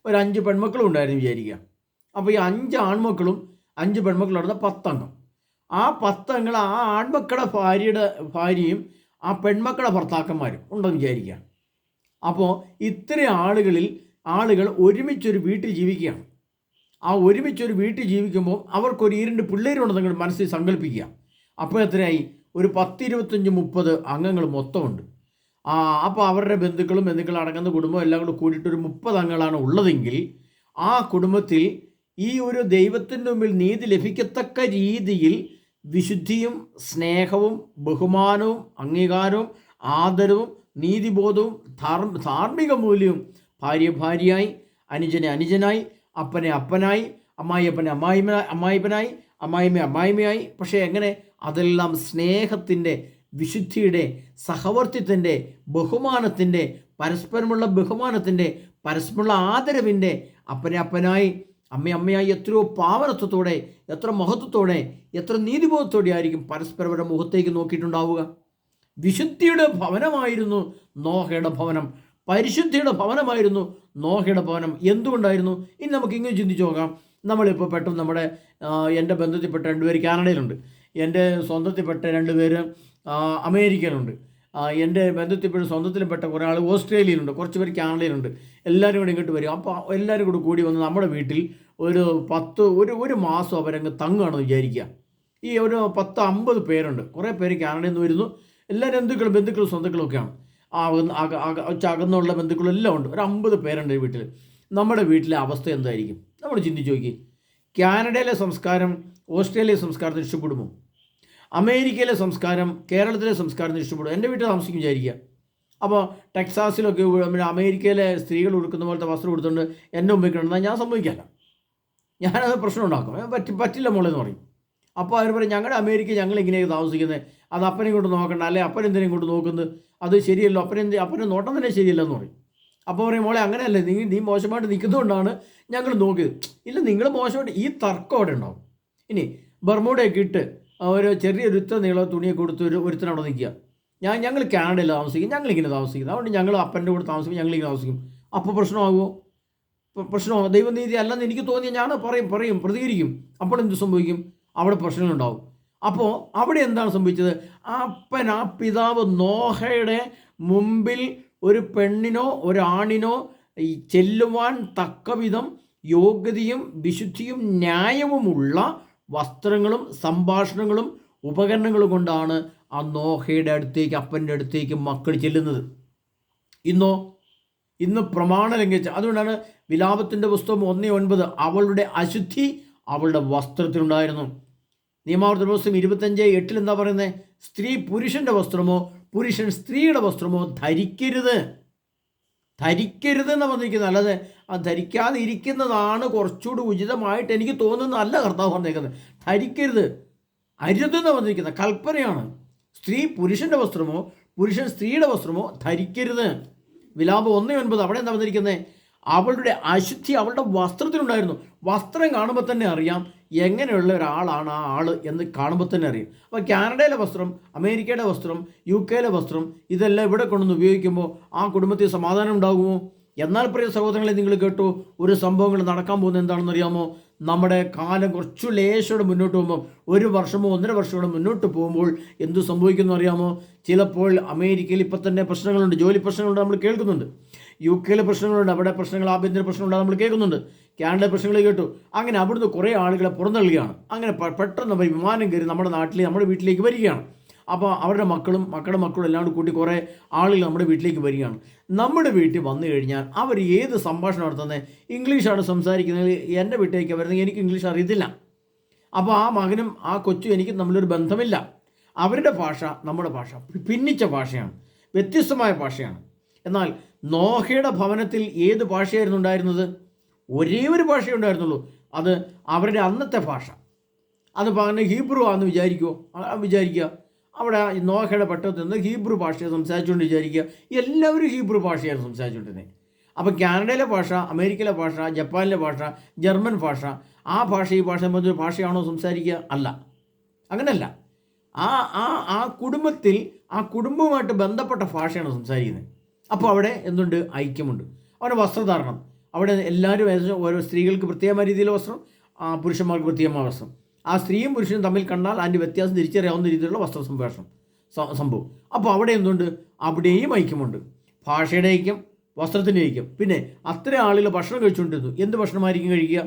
ഒരു 5 പെൺമക്കളും ഉണ്ടായിരുന്നു വിചാരിക്കുക. അപ്പോൾ ഈ 5 ആൺമക്കളും 5 പെൺമക്കളും നടന്ന 10 അംഗം. ആ 10 അംഗങ്ങൾ ആ ആൺമക്കളുടെ ഭാര്യയും ആ പെൺമക്കളുടെ ഭർത്താക്കന്മാരും ഉണ്ടെന്ന് വിചാരിക്കുക. അപ്പോൾ ഇത്ര ആളുകൾ ഒരുമിച്ചൊരു വീട്ടിൽ ജീവിക്കുകയാണ്. ആ ഒരുമിച്ചൊരു വീട്ടിൽ ജീവിക്കുമ്പോൾ അവർക്കൊരു 2 പിള്ളേരുണ്ടെന്ന് നിങ്ങൾ മനസ്സിൽ സങ്കല്പിക്കുക. അപ്പോൾ എത്രയായി? ഒരു 10, 25, 30 അംഗങ്ങൾ മൊത്തമുണ്ട്. അപ്പോൾ അവരുടെ ബന്ധുക്കൾ അടങ്ങുന്ന കുടുംബം എല്ലാം കൂടെ കൂടിയിട്ട് ഒരു 30 അംഗങ്ങളാണ് ഉള്ളതെങ്കിൽ ആ കുടുംബത്തിൽ ഈ ഒരു ദൈവത്തിൻ്റെ മുമ്പിൽ നീതി ലഭിക്കത്തക്ക രീതിയിൽ വിശുദ്ധിയും സ്നേഹവും ബഹുമാനവും അംഗീകാരവും ആദരവും നീതിബോധവും ധാർമ്മിക മൂല്യവും ഭാര്യയായി, അനുജനായി, അപ്പനായി, അമ്മായിപ്പനായി, അമ്മായിമ്മയായി. പക്ഷേ എങ്ങനെ? അതെല്ലാം സ്നേഹത്തിൻ്റെ, വിശുദ്ധിയുടെ, സഹവർത്തിത്വത്തിൻ്റെ, ബഹുമാനത്തിൻ്റെ, പരസ്പരമുള്ള ബഹുമാനത്തിൻ്റെ, പരസ്പരമുള്ള ആദരവിൻ്റെ, അപ്പനായി, അമ്മയായി എത്രയോ പാവനത്വത്തോടെ, എത്ര മഹത്വത്തോടെ, എത്ര നീതിബോധത്തോടെ ആയിരിക്കും പരസ്പരരുടെ മുഖത്തേക്ക് നോക്കിയിട്ടുണ്ടാവുക. വിശുദ്ധിയുടെ ഭവനമായിരുന്നു നോഹയുടെ ഭവനം, പരിശുദ്ധിയുടെ ഭവനമായിരുന്നു നോഹയുടെ ഭവനം. എന്തുകൊണ്ടായിരുന്നു? ഇനി നമുക്ക് ഇങ്ങനെ ചിന്തിച്ച് നോക്കാം. നമ്മളിപ്പോൾ പെട്ടെന്ന് എൻ്റെ ബന്ധത്തിൽപ്പെട്ട 2 പേര് കാനഡയിലുണ്ട്, എൻ്റെ സ്വന്തത്തിൽപ്പെട്ട 2 പേര് അമേരിക്കയിലുണ്ട്, എൻ്റെ സ്വന്തത്തിൽപ്പെട്ട കുറേ ആൾ ഓസ്ട്രേലിയയിലുണ്ട്, കുറച്ച് പേര് കാനഡയിലുണ്ട്. എല്ലാവരും കൂടി ഇങ്ങോട്ട് വരും. അപ്പോൾ എല്ലാവരും കൂടി വന്ന് നമ്മുടെ വീട്ടിൽ ഒരു മാസം അവരങ്ങ് തങ്ങുകയാണെന്ന് വിചാരിക്കുക. ഈ ഒരു 10-50 പേരുണ്ട്. കുറേ പേര് കാനഡയിൽ നിന്ന് വരുന്നു. എല്ലാവരും ബന്ധുക്കളും സ്വന്തക്കളും ഒക്കെയാണ്. അകന്നുള്ള ബന്ധുക്കളെല്ലാം ഉണ്ട്. ഒരു 50 പേരുണ്ട് വീട്ടിൽ. നമ്മുടെ വീട്ടിലെ അവസ്ഥ എന്തായിരിക്കും? നമ്മൾ ചിന്തിച്ച് നോക്കി. കാനഡയിലെ സംസ്കാരം ഓസ്ട്രേലിയയിലെ സംസ്കാരത്തിന് ഇഷ്ടപ്പെടുമോ? അമേരിക്കയിലെ സംസ്കാരം കേരളത്തിലെ സംസ്കാരത്തിന് ഇഷ്ടപ്പെടുമോ? എൻ്റെ വീട്ടിൽ താമസിക്കും വിചാരിക്കുക. അപ്പോൾ ടെക്സാസിലൊക്കെ അമേരിക്കയിലെ സ്ത്രീകൾ ഉടുക്കുന്ന പോലത്തെ വസ്ത്രം കൊടുത്തുകൊണ്ട് എൻ്റെ മുമ്പിൽ കിടന്നാൽ ഞാൻ സമ്മതിക്കില്ല. ഞാനത് പ്രശ്നം ഉണ്ടാക്കും. പറ്റില്ല മോളെന്ന് പറയും. അപ്പോൾ അവർ പറയും, ഞങ്ങളുടെ അമേരിക്ക ഞങ്ങൾ ഇങ്ങനെയൊക്കെ താമസിക്കുന്നത്, അത് അപ്പനെ കൊണ്ട് നോക്കണ്ട, അല്ലെ അപ്പൻ എന്തിനേയും കൊണ്ട് നോക്കുന്നത്, അത് ശരിയല്ലോ, അപ്പനെ നോട്ടം തന്നെ ശരിയല്ലെന്ന് പറയും. അപ്പോൾ പറയും, മോളെ അങ്ങനെയല്ലേ, നീ മോശമായിട്ട് നിൽക്കുന്നതുകൊണ്ടാണ് ഞങ്ങൾ നോക്കിയത്. ഇല്ല, നിങ്ങൾ മോശമായിട്ട്, ഈ തർക്കം അവിടെ ഉണ്ടാവും. ഇനി ബർമൂഡയൊക്കെ ഇട്ട് ഒരു ചെറിയൊരു നീളം തുണിയൊക്കെ കൊടുത്ത് ഒരുത്തനവിടെ നിൽക്കുക. ഞങ്ങൾ കാനഡയിൽ താമസിക്കും, ഞങ്ങളിങ്ങനെ താമസിക്കുന്നത്, അതുകൊണ്ട് ഞങ്ങൾ അപ്പൻ്റെ കൂടെ താമസിക്കും, ഞങ്ങളിങ്ങനെ താമസിക്കും. അപ്പോൾ പ്രശ്നമാകുമോ? പ്രശ്നമാകും. ദൈവനീതി അല്ലെന്ന് എനിക്ക് തോന്നിയാൽ ഞാൻ പറയും പ്രതികരിക്കും. അപ്പോൾ എന്ത് സംഭവിക്കും? അവിടെ പ്രശ്നങ്ങളുണ്ടാവും. അപ്പോൾ അവിടെ എന്താണ് സംഭവിച്ചത്? ആ പിതാവ് നോഹയുടെ മുമ്പിൽ ഒരു പെണ്ണിനോ ഒരാണിനോ ചെല്ലുവാൻ തക്കവിധം യോഗ്യതയും വിശുദ്ധിയും ന്യായവുമുള്ള വസ്ത്രങ്ങളും സംഭാഷണങ്ങളും ഉപകരണങ്ങളും കൊണ്ടാണ് ആ നോഹയുടെ അടുത്തേക്ക്, അപ്പൻ്റെ അടുത്തേക്ക് മക്കൾ ചെല്ലുന്നത്. ഇന്ന് പ്രമാണം ലംഘിച്ച, അതുകൊണ്ടാണ് വിലാപത്തിൻ്റെ പുസ്തകം 1:9 അവളുടെ അശുദ്ധി അവളുടെ വസ്ത്രത്തിലുണ്ടായിരുന്നു. നിയമാവർത്തന പുസ്തകം 25:8 എന്താ പറയുന്നത്? സ്ത്രീ പുരുഷൻ്റെ വസ്ത്രമോ പുരുഷൻ സ്ത്രീയുടെ വസ്ത്രമോ ധരിക്കരുത് എന്ന് പറഞ്ഞിരിക്കുന്നത്. അല്ലാതെ ധരിക്കാതെ ഇരിക്കുന്നതാണ് കുറച്ചുകൂടി ഉചിതമായിട്ട് എനിക്ക് തോന്നുന്നതല്ല കർത്താവ് പറഞ്ഞേക്കുന്നത്. ധരിക്കരുത്, അരുതെന്ന് പറഞ്ഞിരിക്കുന്നത് കൽപ്പനയാണ്. സ്ത്രീ പുരുഷൻ്റെ വസ്ത്രമോ പുരുഷൻ സ്ത്രീയുടെ വസ്ത്രമോ ധരിക്കരുത്. വിലാപം 1:9 അവിടെ എന്താ പറഞ്ഞിരിക്കുന്നത്? അവളുടെ അശുദ്ധി അവളുടെ വസ്ത്രത്തിലുണ്ടായിരുന്നു. വസ്ത്രം കാണുമ്പോൾ തന്നെ അറിയാം എങ്ങനെയുള്ള ഒരാളാണ് ആ ആൾ എന്ന് കാണുമ്പോൾ തന്നെ അറിയാം. അപ്പോൾ കാനഡയിലെ വസ്ത്രം, അമേരിക്കയുടെ വസ്ത്രം, UK വസ്ത്രം, ഇതെല്ലാം ഇവിടെ കൊണ്ടുവന്ന് ഉപയോഗിക്കുമ്പോൾ ആ കുടുംബത്തിൽ സമാധാനം ഉണ്ടാകുമോ? എന്നാൽ പ്രിയ സഹോദരങ്ങളെ, നിങ്ങൾ കേട്ടു, ഒരു സംഭവങ്ങൾ നടക്കാൻ പോകുന്നത് എന്താണെന്ന് അറിയാമോ? നമ്മുടെ കാലം കുറച്ചു ലേശോടെ മുന്നോട്ട് പോകുമ്പോൾ, 1 വർഷമോ 1.5 വർഷമോ മുന്നോട്ട് പോകുമ്പോൾ എന്തു സംഭവിക്കുന്നു അറിയാമോ? ചിലപ്പോൾ അമേരിക്കയിൽ ഇപ്പം തന്നെ പ്രശ്നങ്ങളുണ്ട്, ജോലി പ്രശ്നങ്ങളുണ്ട്, നമ്മൾ കേൾക്കുന്നുണ്ട്. UK പ്രശ്നങ്ങളുണ്ട്, അവിടെ പ്രശ്നങ്ങൾ, ആഭ്യന്തര പ്രശ്നങ്ങളുണ്ട്, നമ്മൾ കേൾക്കുന്നുണ്ട്. കാനഡ പ്രശ്നങ്ങൾ കേട്ടു. അങ്ങനെ അവിടുന്ന് കുറേ ആളുകളെ പുറന്തള്ളുകയാണ്. അങ്ങനെ പെട്ടെന്ന് വിമാനം കയറി നമ്മുടെ വീട്ടിലേക്ക് വരികയാണ്. അപ്പോൾ അവരുടെ മക്കളുടെ മക്കളും എല്ലാം കൂട്ടി കുറേ ആളുകൾ നമ്മുടെ വീട്ടിലേക്ക് വരികയാണ്. നമ്മുടെ വീട്ടിൽ വന്നു കഴിഞ്ഞാൽ അവർ ഏത് സംഭാഷണം നടത്തുന്നത്? ഇംഗ്ലീഷാണ് സംസാരിക്കുന്നത്. എൻ്റെ വീട്ടിലേക്ക് വരുന്നത് എനിക്ക് ഇംഗ്ലീഷ് അറിയത്തില്ല. അപ്പോൾ ആ മകനും ആ കൊച്ചും എനിക്ക് തമ്മിലൊരു ബന്ധമില്ല. അവരുടെ ഭാഷ നമ്മുടെ ഭാഷ ഭിന്നിച്ച ഭാഷയാണ്, വ്യത്യസ്തമായ ഭാഷയാണ്. എന്നാൽ നോഹയുടെ ഭവനത്തിൽ ഏത് ഭാഷയായിരുന്നു ഉണ്ടായിരുന്നത്? ഒരേ ഒരു ഭാഷയേ ഉണ്ടായിരുന്നുള്ളൂ. അത് അവരുടെ അന്നത്തെ ഭാഷ. അത് പറഞ്ഞ് ഹീബ്രു ആണെന്ന് വിചാരിക്കുക. അവിടെ നോഹയുടെ പട്ടണത്തിൽ നിന്ന് ഹീബ്രു ഭാഷയെ സംസാരിച്ചുകൊണ്ട് വിചാരിക്കുക. എല്ലാവരും ഹീബ്രു ഭാഷയാണ് സംസാരിച്ചുകൊണ്ടിരുന്നത്. അപ്പോൾ കാനഡയിലെ ഭാഷ, അമേരിക്കയിലെ ഭാഷ, ജപ്പാനിലെ ഭാഷ, ജർമ്മൻ ഭാഷ, ആ ഭാഷ ഈ ഭാഷ മറ്റൊരു ഭാഷയാണോ സംസാരിക്കുക? അല്ല, അങ്ങനെയല്ല. ആ കുടുംബത്തിൽ ആ കുടുംബവുമായിട്ട് ബന്ധപ്പെട്ട ഭാഷയാണ് സംസാരിക്കുന്നത്. അപ്പോൾ അവിടെ എന്തുണ്ട്? ഐക്യമുണ്ട്. അവിടെ വസ്ത്രധാരണം, അവിടെ എല്ലാവരും ഓരോ സ്ത്രീകൾക്ക് പ്രത്യേകമായ രീതിയിലുള്ള വസ്ത്രം, പുരുഷന്മാർക്ക് പ്രത്യേകമായ വസ്ത്രം. ആ സ്ത്രീയും പുരുഷനും തമ്മിൽ കണ്ടാൽ അതിൻ്റെ വ്യത്യാസം തിരിച്ചറിയാവുന്ന രീതിയിലുള്ള വസ്ത്ര സംഭവം. അപ്പോൾ അവിടെ എന്തുണ്ട്? അവിടെയും ഐക്യമുണ്ട്. ഭാഷയുടെ ഐക്യം, വസ്ത്രത്തിൻ്റെ ഐക്യം. പിന്നെ അത്ര ആളുകൾ ഭക്ഷണം കഴിച്ചുകൊണ്ടിരുന്നു. എന്ത് ഭക്ഷണമായിരിക്കും കഴിക്കുക?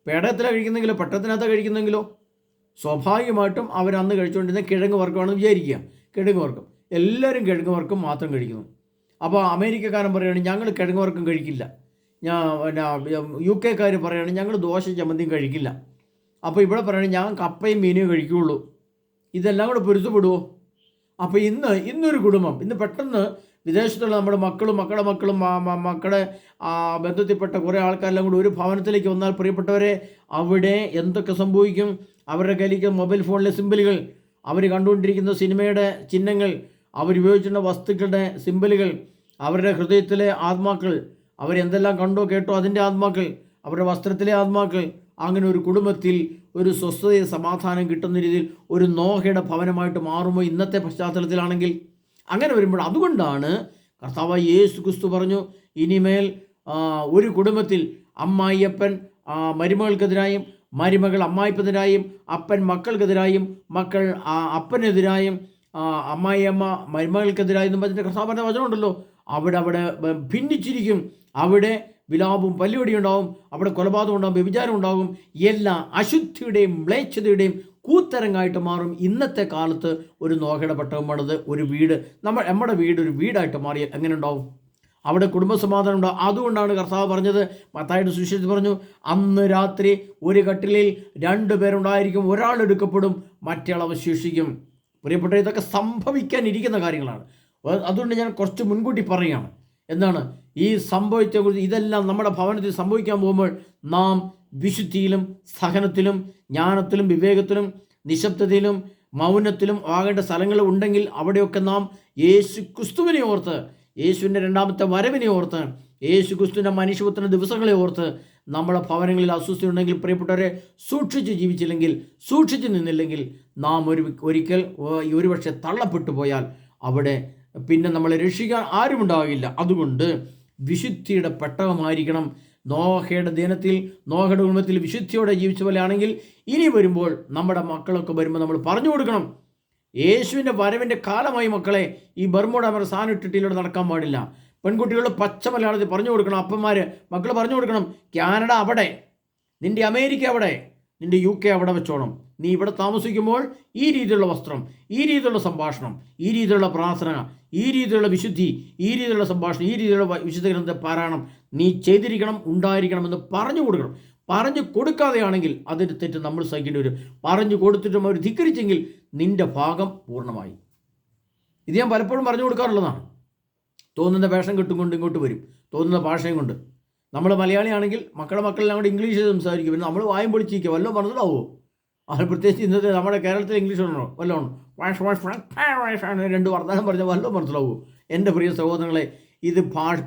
പേടകത്തിലാണ് കഴിക്കുന്നെങ്കിലോ പട്ടണത്തിനകത്താണ് കഴിക്കുന്നെങ്കിലോ? സ്വാഭാവികമായിട്ടും അവരന്ന് കഴിച്ചുകൊണ്ടിരുന്ന കിഴങ്ങ് വർഗ്ഗമാണെന്ന് വിചാരിക്കുക. കിഴങ്ങ് വർഗ്ഗം, എല്ലാവരും കിഴങ്ങ് വർഗ്ഗം മാത്രം കഴിക്കുന്നു. അപ്പോൾ അമേരിക്കക്കാരൻ പറയുകയാണെങ്കിൽ ഞങ്ങൾ കിഴങ്ങ് വർഗ്ഗം കഴിക്കില്ല. UK പറയുകയാണെങ്കിൽ ഞങ്ങൾ ദോശ ചമ്മന്തിയും കഴിക്കില്ല. അപ്പോൾ ഇവിടെ പറയുകയാണെങ്കിൽ ഞാൻ കപ്പയും മീനും കഴിക്കുകയുള്ളൂ. ഇതെല്ലാം കൂടെ പൊരുത്തപ്പെടുമോ? അപ്പോൾ ഇന്നൊരു കുടുംബം, ഇന്ന് പെട്ടെന്ന് വിദേശത്തുള്ള നമ്മുടെ മക്കളുടെ മക്കളുടെ ബന്ധത്തിൽപ്പെട്ട കുറേ ആൾക്കാരെല്ലാം കൂടി ഒരു ഭവനത്തിലേക്ക് വന്നാൽ, പ്രിയപ്പെട്ടവരെ, അവിടെ എന്തൊക്കെ സംഭവിക്കും? അവരുടെ കയ്യിലേക്ക് മൊബൈൽ ഫോണിലെ സിമ്പലുകൾ, അവർ കണ്ടുകൊണ്ടിരിക്കുന്ന സിനിമയുടെ ചിഹ്നങ്ങൾ, അവരുപയോഗിച്ചിട്ടുള്ള വസ്തുക്കളുടെ സിമ്പലുകൾ, അവരുടെ ഹൃദയത്തിലെ ആത്മാക്കൾ, അവരെന്തെല്ലാം കണ്ടോ കേട്ടോ അതിൻ്റെ ആത്മാക്കൾ, അവരുടെ വസ്ത്രത്തിലെ ആത്മാക്കൾ. അങ്ങനെ ഒരു കുടുംബത്തിൽ ഒരു സ്വസ്ഥതയും സമാധാനം കിട്ടുന്ന രീതിയിൽ ഒരു നോഹയുടെ ഭവനമായിട്ട് മാറുമോ ഇന്നത്തെ പശ്ചാത്തലത്തിലാണെങ്കിൽ? അങ്ങനെ വരുമ്പോൾ അതുകൊണ്ടാണ് കർത്താവായ യേശു ക്രിസ്തു പറഞ്ഞു, ഇനിമേൽ ഒരു കുടുംബത്തിൽ അമ്മായിയപ്പൻ മരുമകൾക്കെതിരായും മരുമകൾ അമ്മായിപ്പനെതിരായും അപ്പൻ മക്കൾക്കെതിരായും മക്കൾ അപ്പനെതിരായും അമ്മായിയമ്മ മരുമകൾക്കെതിരായെന്നും പറഞ്ഞിട്ട് കർത്താവിൻ്റെ വചനമുണ്ടല്ലോ. അവിടെ ഭിന്നിച്ചിരിക്കും. അവിടെ വിലാപവും പല്ലുവടി ഉണ്ടാവും, അവിടെ കൊലപാതകം ഉണ്ടാകും, വ്യഭിചാരം ഉണ്ടാകും. എല്ലാ അശുദ്ധിയുടെയും മ്ലേച്ഛതയുടെയും കൂത്തരങ്ങായിട്ട് മാറും. ഇന്നത്തെ കാലത്ത് ഒരു നോഹയുടെ പെട്ടകം പണിത് ഒരു വീട്, നമ്മുടെ വീട് ഒരു വീടായിട്ട് മാറിയാൽ എങ്ങനെ ഉണ്ടാവും? അവിടെ കുടുംബസമാധാനം ഉണ്ടാവും. അതുകൊണ്ടാണ് കർത്താവ് പറഞ്ഞത്, മത്തായിയുടെ സുവിശേഷത്തിൽ പറഞ്ഞു, അന്ന് രാത്രി ഒരു കട്ടിലിൽ 2 പേരുണ്ടായിരിക്കും, ഒരാൾ എടുക്കപ്പെടും, മറ്റേയാൾ അവശേഷിക്കും. പ്രിയപ്പെട്ട, ഇതൊക്കെ സംഭവിക്കാനിരിക്കുന്ന കാര്യങ്ങളാണ്. അതുകൊണ്ട് ഞാൻ കുറച്ച് മുൻകൂട്ടി പറയുകയാണ്. എന്താണ് ഈ സംഭവിച്ചെക്കുറിച്ച്? ഇതെല്ലാം നമ്മുടെ ഭവനത്തിൽ സംഭവിക്കാൻ പോകുമ്പോൾ നാം വിശുദ്ധിയിലും സഹനത്തിലും ജ്ഞാനത്തിലും വിവേകത്തിലും നിശബ്ദതയിലും മൗനത്തിലും ആകേണ്ട സ്ഥലങ്ങൾ ഉണ്ടെങ്കിൽ അവിടെയൊക്കെ നാം യേശു ക്രിസ്തുവിനെ ഓർത്ത്, യേശുവിൻ്റെ രണ്ടാമത്തെ വരവിനെ ഓർത്ത്, യേശു ക്രിസ്തുവിൻ്റെ മനുഷ്യപുത്രൻ്റെ ദിവസങ്ങളെ ഓർത്ത് നമ്മുടെ ഭവനങ്ങളിൽ അസ്വസ്ഥയുണ്ടെങ്കിൽ, പ്രിയപ്പെട്ടവരെ, സൂക്ഷിച്ച് ജീവിച്ചില്ലെങ്കിൽ, സൂക്ഷിച്ച് നിന്നില്ലെങ്കിൽ നാം ഒരിക്കൽ ഒരുപക്ഷെ തള്ളപ്പെട്ടു പോയാൽ അവിടെ പിന്നെ നമ്മളെ രക്ഷിക്കാൻ ആരുമുണ്ടാകില്ല. അതുകൊണ്ട് വിശുദ്ധിയുടെ പെട്ടകമായിരിക്കണം. നോഹയുടെ ദിനത്തിൽ, നോഹയുടെ കുടുംബത്തിൽ വിശുദ്ധിയോടെ ജീവിച്ച പോലെയാണെങ്കിൽ ഇനി വരുമ്പോൾ നമ്മുടെ മക്കളൊക്കെ വരുമ്പോൾ നമ്മൾ പറഞ്ഞു കൊടുക്കണം, യേശുവിൻ്റെ വരവിൻ്റെ കാലമായി മക്കളെ, ഈ ബർമോഡ അവർ സാധനം ഇട്ടിട്ടിലൂടെ നടക്കാൻ പാടില്ല. പെൺകുട്ടികൾ പച്ച മലയാളത്തിൽ പറഞ്ഞു കൊടുക്കണം. അപ്പന്മാർ മക്കൾ പറഞ്ഞു കൊടുക്കണം, കാനഡ അവിടെ, നിൻ്റെ അമേരിക്ക അവിടെ, നിൻ്റെ UK അവിടെ വെച്ചോണം. നീ ഇവിടെ താമസിക്കുമ്പോൾ ഈ രീതിയിലുള്ള വസ്ത്രം, ഈ രീതിയിലുള്ള സംഭാഷണം, ഈ രീതിയിലുള്ള പ്രാർത്ഥന, ഈ രീതിയിലുള്ള വിശുദ്ധി, ഈ രീതിയിലുള്ള സംഭാഷണം, ഈ രീതിയിലുള്ള വിശുദ്ധ ഗ്രന്ഥ പാരായണം നീ ചെയ്തിരിക്കണം, ഉണ്ടായിരിക്കണമെന്ന് പറഞ്ഞു കൊടുക്കണം. പറഞ്ഞു കൊടുക്കാതെയാണെങ്കിൽ അതിൻ്റെ തെറ്റ് നമ്മൾ സഹിക്കേണ്ടി വരും. പറഞ്ഞു കൊടുത്തിട്ടും അവർ ധിക്കരിച്ചെങ്കിൽ നിൻ്റെ ഭാഗം പൂർണ്ണമായി. ഇത് ഞാൻ പലപ്പോഴും പറഞ്ഞു കൊടുക്കാറുള്ളതാണ്. തോന്നുന്ന വേഷം കെട്ടുകൊണ്ട് ഇങ്ങോട്ട് വരും, തോന്നുന്ന ഭാഷയും കൊണ്ട്. നമ്മൾ മലയാളിയാണെങ്കിൽ മക്കളെല്ലാം കൂടെ ഇംഗ്ലീഷ് സംസാരിക്കും. പിന്നെ നമ്മൾ വായും പൊളിച്ചിരിക്കുക, വല്ലതും മനസ്സിലാവുമോ? അത് പ്രത്യേകിച്ച് ഇന്നത്തെ നമ്മുടെ കേരളത്തിൽ ഇംഗ്ലീഷ് ഉണ്ടോ? വല്ലതും 2 വർത്തമാനം പറഞ്ഞാൽ വല്ലതും മനസ്സിലാവുമോ? എൻ്റെ പ്രിയ സഹോദരങ്ങളെ, ഇത്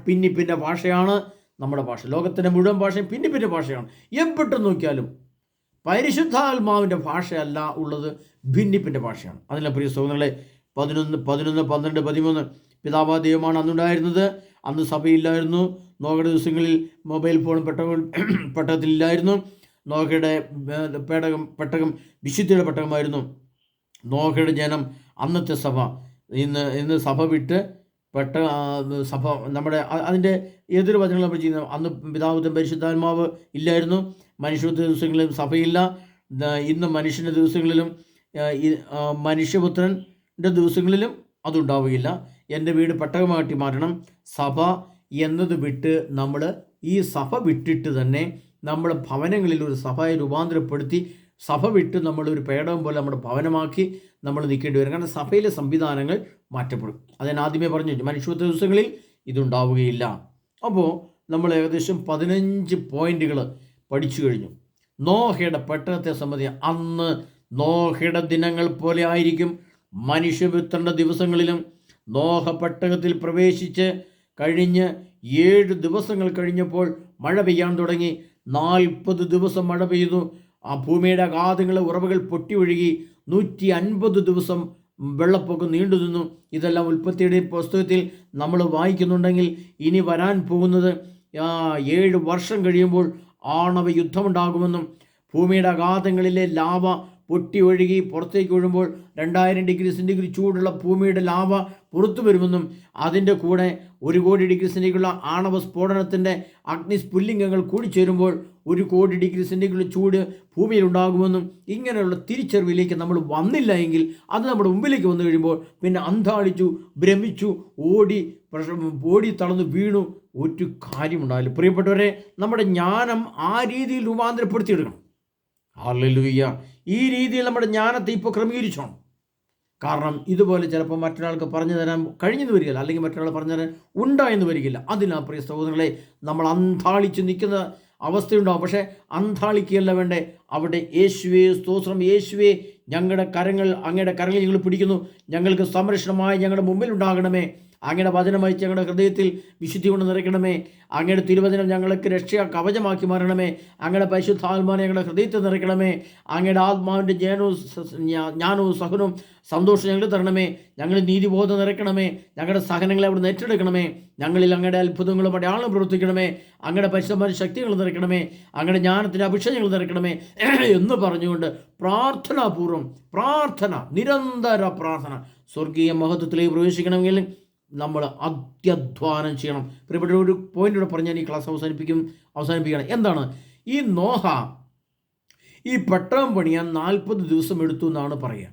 ഭിന്നിപ്പിൻ്റെ ഭാഷയാണ് നമ്മുടെ ഭാഷ. ലോകത്തിൻ്റെ മുഴുവൻ ഭാഷയും ഭിന്നിപ്പിൻ്റെ ഭാഷയാണ്. എപ്പോഴും നോക്കിയാലും പരിശുദ്ധാത്മാവിൻ്റെ ഭാഷയല്ല ഉള്ളത്, ഭിന്നിപ്പിൻ്റെ ഭാഷയാണ്. അതിലെ പ്രിയ സഹോദരങ്ങളെ, 11, 12, 13 പിതാവായ ദൈവമാണ് അന്നുണ്ടായിരുന്നത്. അന്ന് സഭയില്ലായിരുന്നു. നോഹയുടെ ദിവസങ്ങളിൽ മൊബൈൽ ഫോൺ പെട്ടകത്തിലില്ലായിരുന്നു. നോഹയുടെ പെട്ടകം വിശുദ്ധിയുടെ പെട്ടകമായിരുന്നു. നോഹയുടെ ജനം, അന്നത്തെ സഭ, ഇന്ന് സഭ വിട്ട് സഭ നമ്മുടെ അതിൻ്റെ ഏതൊരു വചനങ്ങൾ നമ്മൾ ചെയ്യുന്നത്, അന്ന് പിതാവുദ്ധൻ പരിശുദ്ധാത്മാവ് ഇല്ലായിരുന്നു. മനുഷ്യ ദിവസങ്ങളിലും സഭയില്ല. ഇന്ന് മനുഷ്യൻ്റെ ദിവസങ്ങളിലും മനുഷ്യപുത്രൻ്റെ ദിവസങ്ങളിലും അതുണ്ടാവുകയില്ല. എൻ്റെ വീട് പെട്ടകമാക്കി മാറ്റണം. സഭ എന്നത് വിട്ട് നമ്മൾ ഈ സഭ വിട്ടിട്ട് തന്നെ നമ്മുടെ ഭവനങ്ങളിൽ ഒരു സഭയെ രൂപാന്തരപ്പെടുത്തി സഭ വിട്ട് നമ്മളൊരു പേടകം പോലെ നമ്മുടെ ഭവനമാക്കി നമ്മൾ നിൽക്കേണ്ടി വരും. കാരണം സഭയിലെ സംവിധാനങ്ങൾ മാറ്റപ്പെടും. അതിന് ആദ്യമേ പറഞ്ഞു, മനുഷ്യ ദിവസങ്ങളിൽ ഇതുണ്ടാവുകയില്ല. അപ്പോൾ നമ്മൾ ഏകദേശം 15 പോയിന്റുകൾ പഠിച്ചു കഴിഞ്ഞു. നോഹയുടെ പെട്ടകത്തെ സംബന്ധിച്ച് അന്ന് നോഹയുടെ ദിനങ്ങൾ പോലെ ആയിരിക്കും മനുഷ്യപുത്രൻ്റെ ദിവസങ്ങളിലും. നോഹ പെട്ടകത്തിൽ പ്രവേശിച്ച് കഴിഞ്ഞ് 7 ദിവസങ്ങൾ കഴിഞ്ഞപ്പോൾ മഴ പെയ്യാൻ തുടങ്ങി. 40 ദിവസം മഴ പെയ്തു. ആ ഭൂമിയുടെ അഗാധങ്ങളെ ഉറവകൾ പൊട്ടി ഒഴുകി. 150 ദിവസം വെള്ളപ്പൊക്കം നീണ്ടു നിന്നു. ഇതെല്ലാം ഉൽപ്പത്തിയുടെ പുസ്തകത്തിൽ നമ്മൾ വായിക്കുന്നുണ്ടെങ്കിൽ ഇനി വരാൻ പോകുന്നത് 7 വർഷം കഴിയുമ്പോൾ ആണവ യുദ്ധമുണ്ടാകുമെന്നും ഭൂമിയുടെ അഗാധങ്ങളിലെ ലാവ പൊട്ടി ഒഴുകി പുറത്തേക്ക് ഒഴുകുമ്പോൾ 2000 ഡിഗ്രി സെൻറ്റിഗ്രേഡ് ചൂടുള്ള ഭൂമിയുടെ ലാവ പുറത്തു വരുമെന്നും അതിൻ്റെ കൂടെ 1 കോടി ഡിഗ്രി സെൻറ്റിഗ്രേഡുള്ള ആണവ സ്ഫോടനത്തിൻ്റെ അഗ്നിസ്ഫുല്ലിംഗങ്ങൾ കൂടിച്ചേരുമ്പോൾ 1 കോടി ഡിഗ്രി സെൻറ്റിഗ്രേഡ് ചൂട് ഭൂമിയിൽ ഉണ്ടാകുമെന്നും ഇങ്ങനെയുള്ള തിരിച്ചറിവിലേക്ക് നമ്മൾ വന്നില്ല എങ്കിൽ അത് നമ്മുടെ മുമ്പിലേക്ക് വന്നു കഴിയുമ്പോൾ പിന്നെ അന്താളിച്ചു, ഭ്രമിച്ചു, ഓടി തളർന്ന് വീണു ഒരു കാര്യമുണ്ടാവില്ല. പ്രിയപ്പെട്ടവരെ, നമ്മുടെ ജ്ഞാനം ആ രീതിയിൽ രൂപാന്തരപ്പെടുത്തിയെടുക്കണം. ഹല്ലേലൂയ. ഈ രീതിയിൽ നമ്മുടെ ജ്ഞാനത്തെ ഇപ്പോൾ ക്രമീകരിച്ചോണം. കാരണം ഇതുപോലെ ചിലപ്പോൾ മറ്റൊരാൾക്ക് പറഞ്ഞു തരാൻ കഴിഞ്ഞെന്ന് വരികയില്ല, അല്ലെങ്കിൽ മറ്റൊരാൾ പറഞ്ഞു തരാൻ ഉണ്ടായെന്ന് വരികയില്ല. അതിനാൽ പ്രിയ സഹോദരങ്ങളെ, നമ്മൾ അന്താളിച്ച് നിൽക്കുന്ന അവസ്ഥയുണ്ടാകും. പക്ഷേ അന്താളിക്കുകയല്ല വേണ്ടേ. അവിടെ യേശുവേ സ്തോത്രം, യേശുവേ ഞങ്ങളുടെ കരങ്ങൾ അങ്ങയുടെ കരങ്ങളിൽ ഞങ്ങൾ പിടിക്കുന്നു, ഞങ്ങൾക്ക് സംരക്ഷണമായി ഞങ്ങളുടെ മുമ്പിൽ ഉണ്ടാകണമേ. അങ്ങയുടെ വചനമായി ഞങ്ങളുടെ ഹൃദയത്തിൽ വിശുദ്ധി കൊണ്ട് നിറയ്ക്കണമേ. അങ്ങയുടെ തിരുവചനം ഞങ്ങൾക്ക് രക്ഷ കവചമാക്കി മാറണമേ. അങ്ങയുടെ പരിശുദ്ധാത്മാവിനെ ഞങ്ങളുടെ ഹൃദയത്തിൽ നിറയ്ക്കണമേ. അങ്ങയുടെ ആത്മാവിൻ്റെ ജ്ഞാനവും സഹനവും സന്തോഷം ഞങ്ങൾ തരണമേ. ഞങ്ങൾ നീതിബോധം നിറയ്ക്കണമേ. ഞങ്ങളുടെ സഹനങ്ങളെ അവിടെ നിന്ന് ഏറ്റെടുക്കണമേ. ഞങ്ങളിൽ അങ്ങയുടെ അത്ഭുതങ്ങളും അടയാളം പ്രവർത്തിക്കണമേ. അങ്ങയുടെ പരിശുദ്ധമായ ശക്തികൾ നിറയ്ക്കണമേ. അങ്ങയുടെ ജ്ഞാനത്തിൻ്റെ അഭിഷേകങ്ങൾ നിറയ്ക്കണമേ എന്ന് പറഞ്ഞുകൊണ്ട് പ്രാർത്ഥനാപൂർവ്വം നിരന്തര പ്രാർത്ഥന സ്വർഗീയ മഹത്വത്തിലേക്ക് പ്രവേശിക്കണമെങ്കിൽ നമ്മൾ അത്യധ്വാനം ചെയ്യണം. പ്രിയപ്പെട്ട ഒരു പോയിന്റ് കൂടെ പറഞ്ഞാൽ ഈ ക്ലാസ് അവസാനിപ്പിക്കുകയാണ്. എന്താണ് ഈ നോഹ ഈ പെട്ടകം പണിയാൻ 40 ദിവസം എടുത്തു എന്നാണ് പറയുക.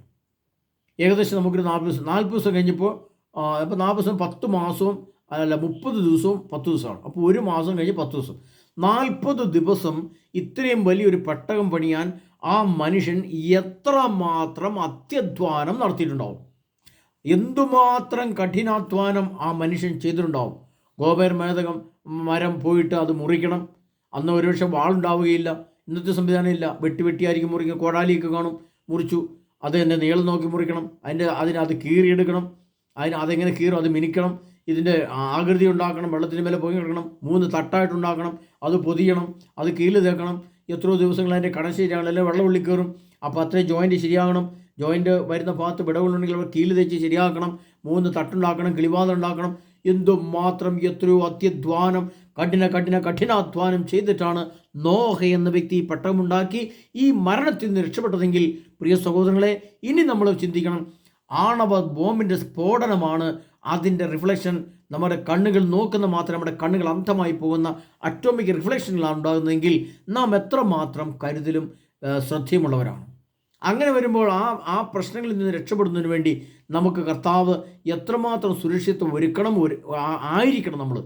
ഏകദേശം നമുക്കൊരു 40 ദിവസം കഴിഞ്ഞപ്പോൾ ഇപ്പോൾ 40 ദിവസം 10 മാസവും അല്ല 30 ദിവസവും 10 ദിവസമാണ്. അപ്പോൾ ഒരു മാസം കഴിഞ്ഞ് 10 ദിവസം, 40 ദിവസം ഇത്രയും വലിയൊരു പെട്ടകം പണിയാൻ ആ മനുഷ്യൻ എത്രമാത്രം അത്യധ്വാനം നടത്തിയിട്ടുണ്ടാവും, എന്തുമാത്രം കഠിനാധ്വാനം ആ മനുഷ്യൻ ചെയ്തിട്ടുണ്ടാവും. ഗോപേർ മേതകം മരം പോയിട്ട് അത് മുറിക്കണം. അന്ന് ഒരുപക്ഷെ വാളുണ്ടാവുകയില്ല, ഇന്നത്തെ സംവിധാനം ഇല്ല, വെട്ടിയായിരിക്കും മുറിക്കുക. കോടാലിയൊക്കെ കാണും, മുറിച്ചു. അത് തന്നെ നീളം നോക്കി മുറിക്കണം, അത് കീറിയെടുക്കണം. അതെങ്ങനെ കീറും, അത് മിനിക്കണം, ഇതിൻ്റെ ആകൃതി ഉണ്ടാക്കണം, വെള്ളത്തിന് മേലെ പൊങ്ങി കിടക്കണം, 3 തട്ടായിട്ടുണ്ടാക്കണം, അത് പൊതിയണം, അത് കീല് തേക്കണം. എത്രയോ ദിവസങ്ങൾ അതിൻ്റെ കട ശരിയാകണം, അല്ലെങ്കിൽ വെള്ളം ഉള്ളിൽ കയറും. അപ്പോൾ അത്രയും ജോയിൻറ്റ് ശരിയാകണം. ജോയിൻറ്റ് വരുന്ന ഭാഗത്ത് വിടവുകളുണ്ടെങ്കിൽ അവർ കീല് തേച്ച് ശരിയാക്കണം. 3 തട്ടുണ്ടാക്കണം, കിളിവാതം ഉണ്ടാക്കണം. എന്തുമാത്രം എത്രയോ അത്യധ്വാനം, കഠിനാധ്വാനം ചെയ്തിട്ടാണ് നോഹ എന്ന വ്യക്തി പെട്ടകമുണ്ടാക്കി ഈ മരണത്തിൽ നിന്ന് രക്ഷപ്പെട്ടതെങ്കിൽ, പ്രിയ സഹോദരങ്ങളെ, ഇനി നമ്മൾ ചിന്തിക്കണം. ആണവ ബോംബിൻ്റെ സ്ഫോടനമാണ് അതിൻ്റെ റിഫ്ലക്ഷൻ. നമ്മുടെ കണ്ണുകൾ നോക്കുന്ന മാത്രം നമ്മുടെ കണ്ണുകൾ അന്ധമായി പോകുന്ന അറ്റോമിക് റിഫ്ലക്ഷനുകളാണ് ഉണ്ടാകുന്നതെങ്കിൽ നാം എത്രമാത്രം കരുതലും ശ്രദ്ധയുമുള്ളവരാണ്. അങ്ങനെ വരുമ്പോൾ ആ പ്രശ്നങ്ങളിൽ നിന്ന് രക്ഷപ്പെടുന്നതിന് വേണ്ടി നമുക്ക് കർത്താവ് എത്രമാത്രം സുരക്ഷിതത്വം ആയിരിക്കണം. നമ്മൾ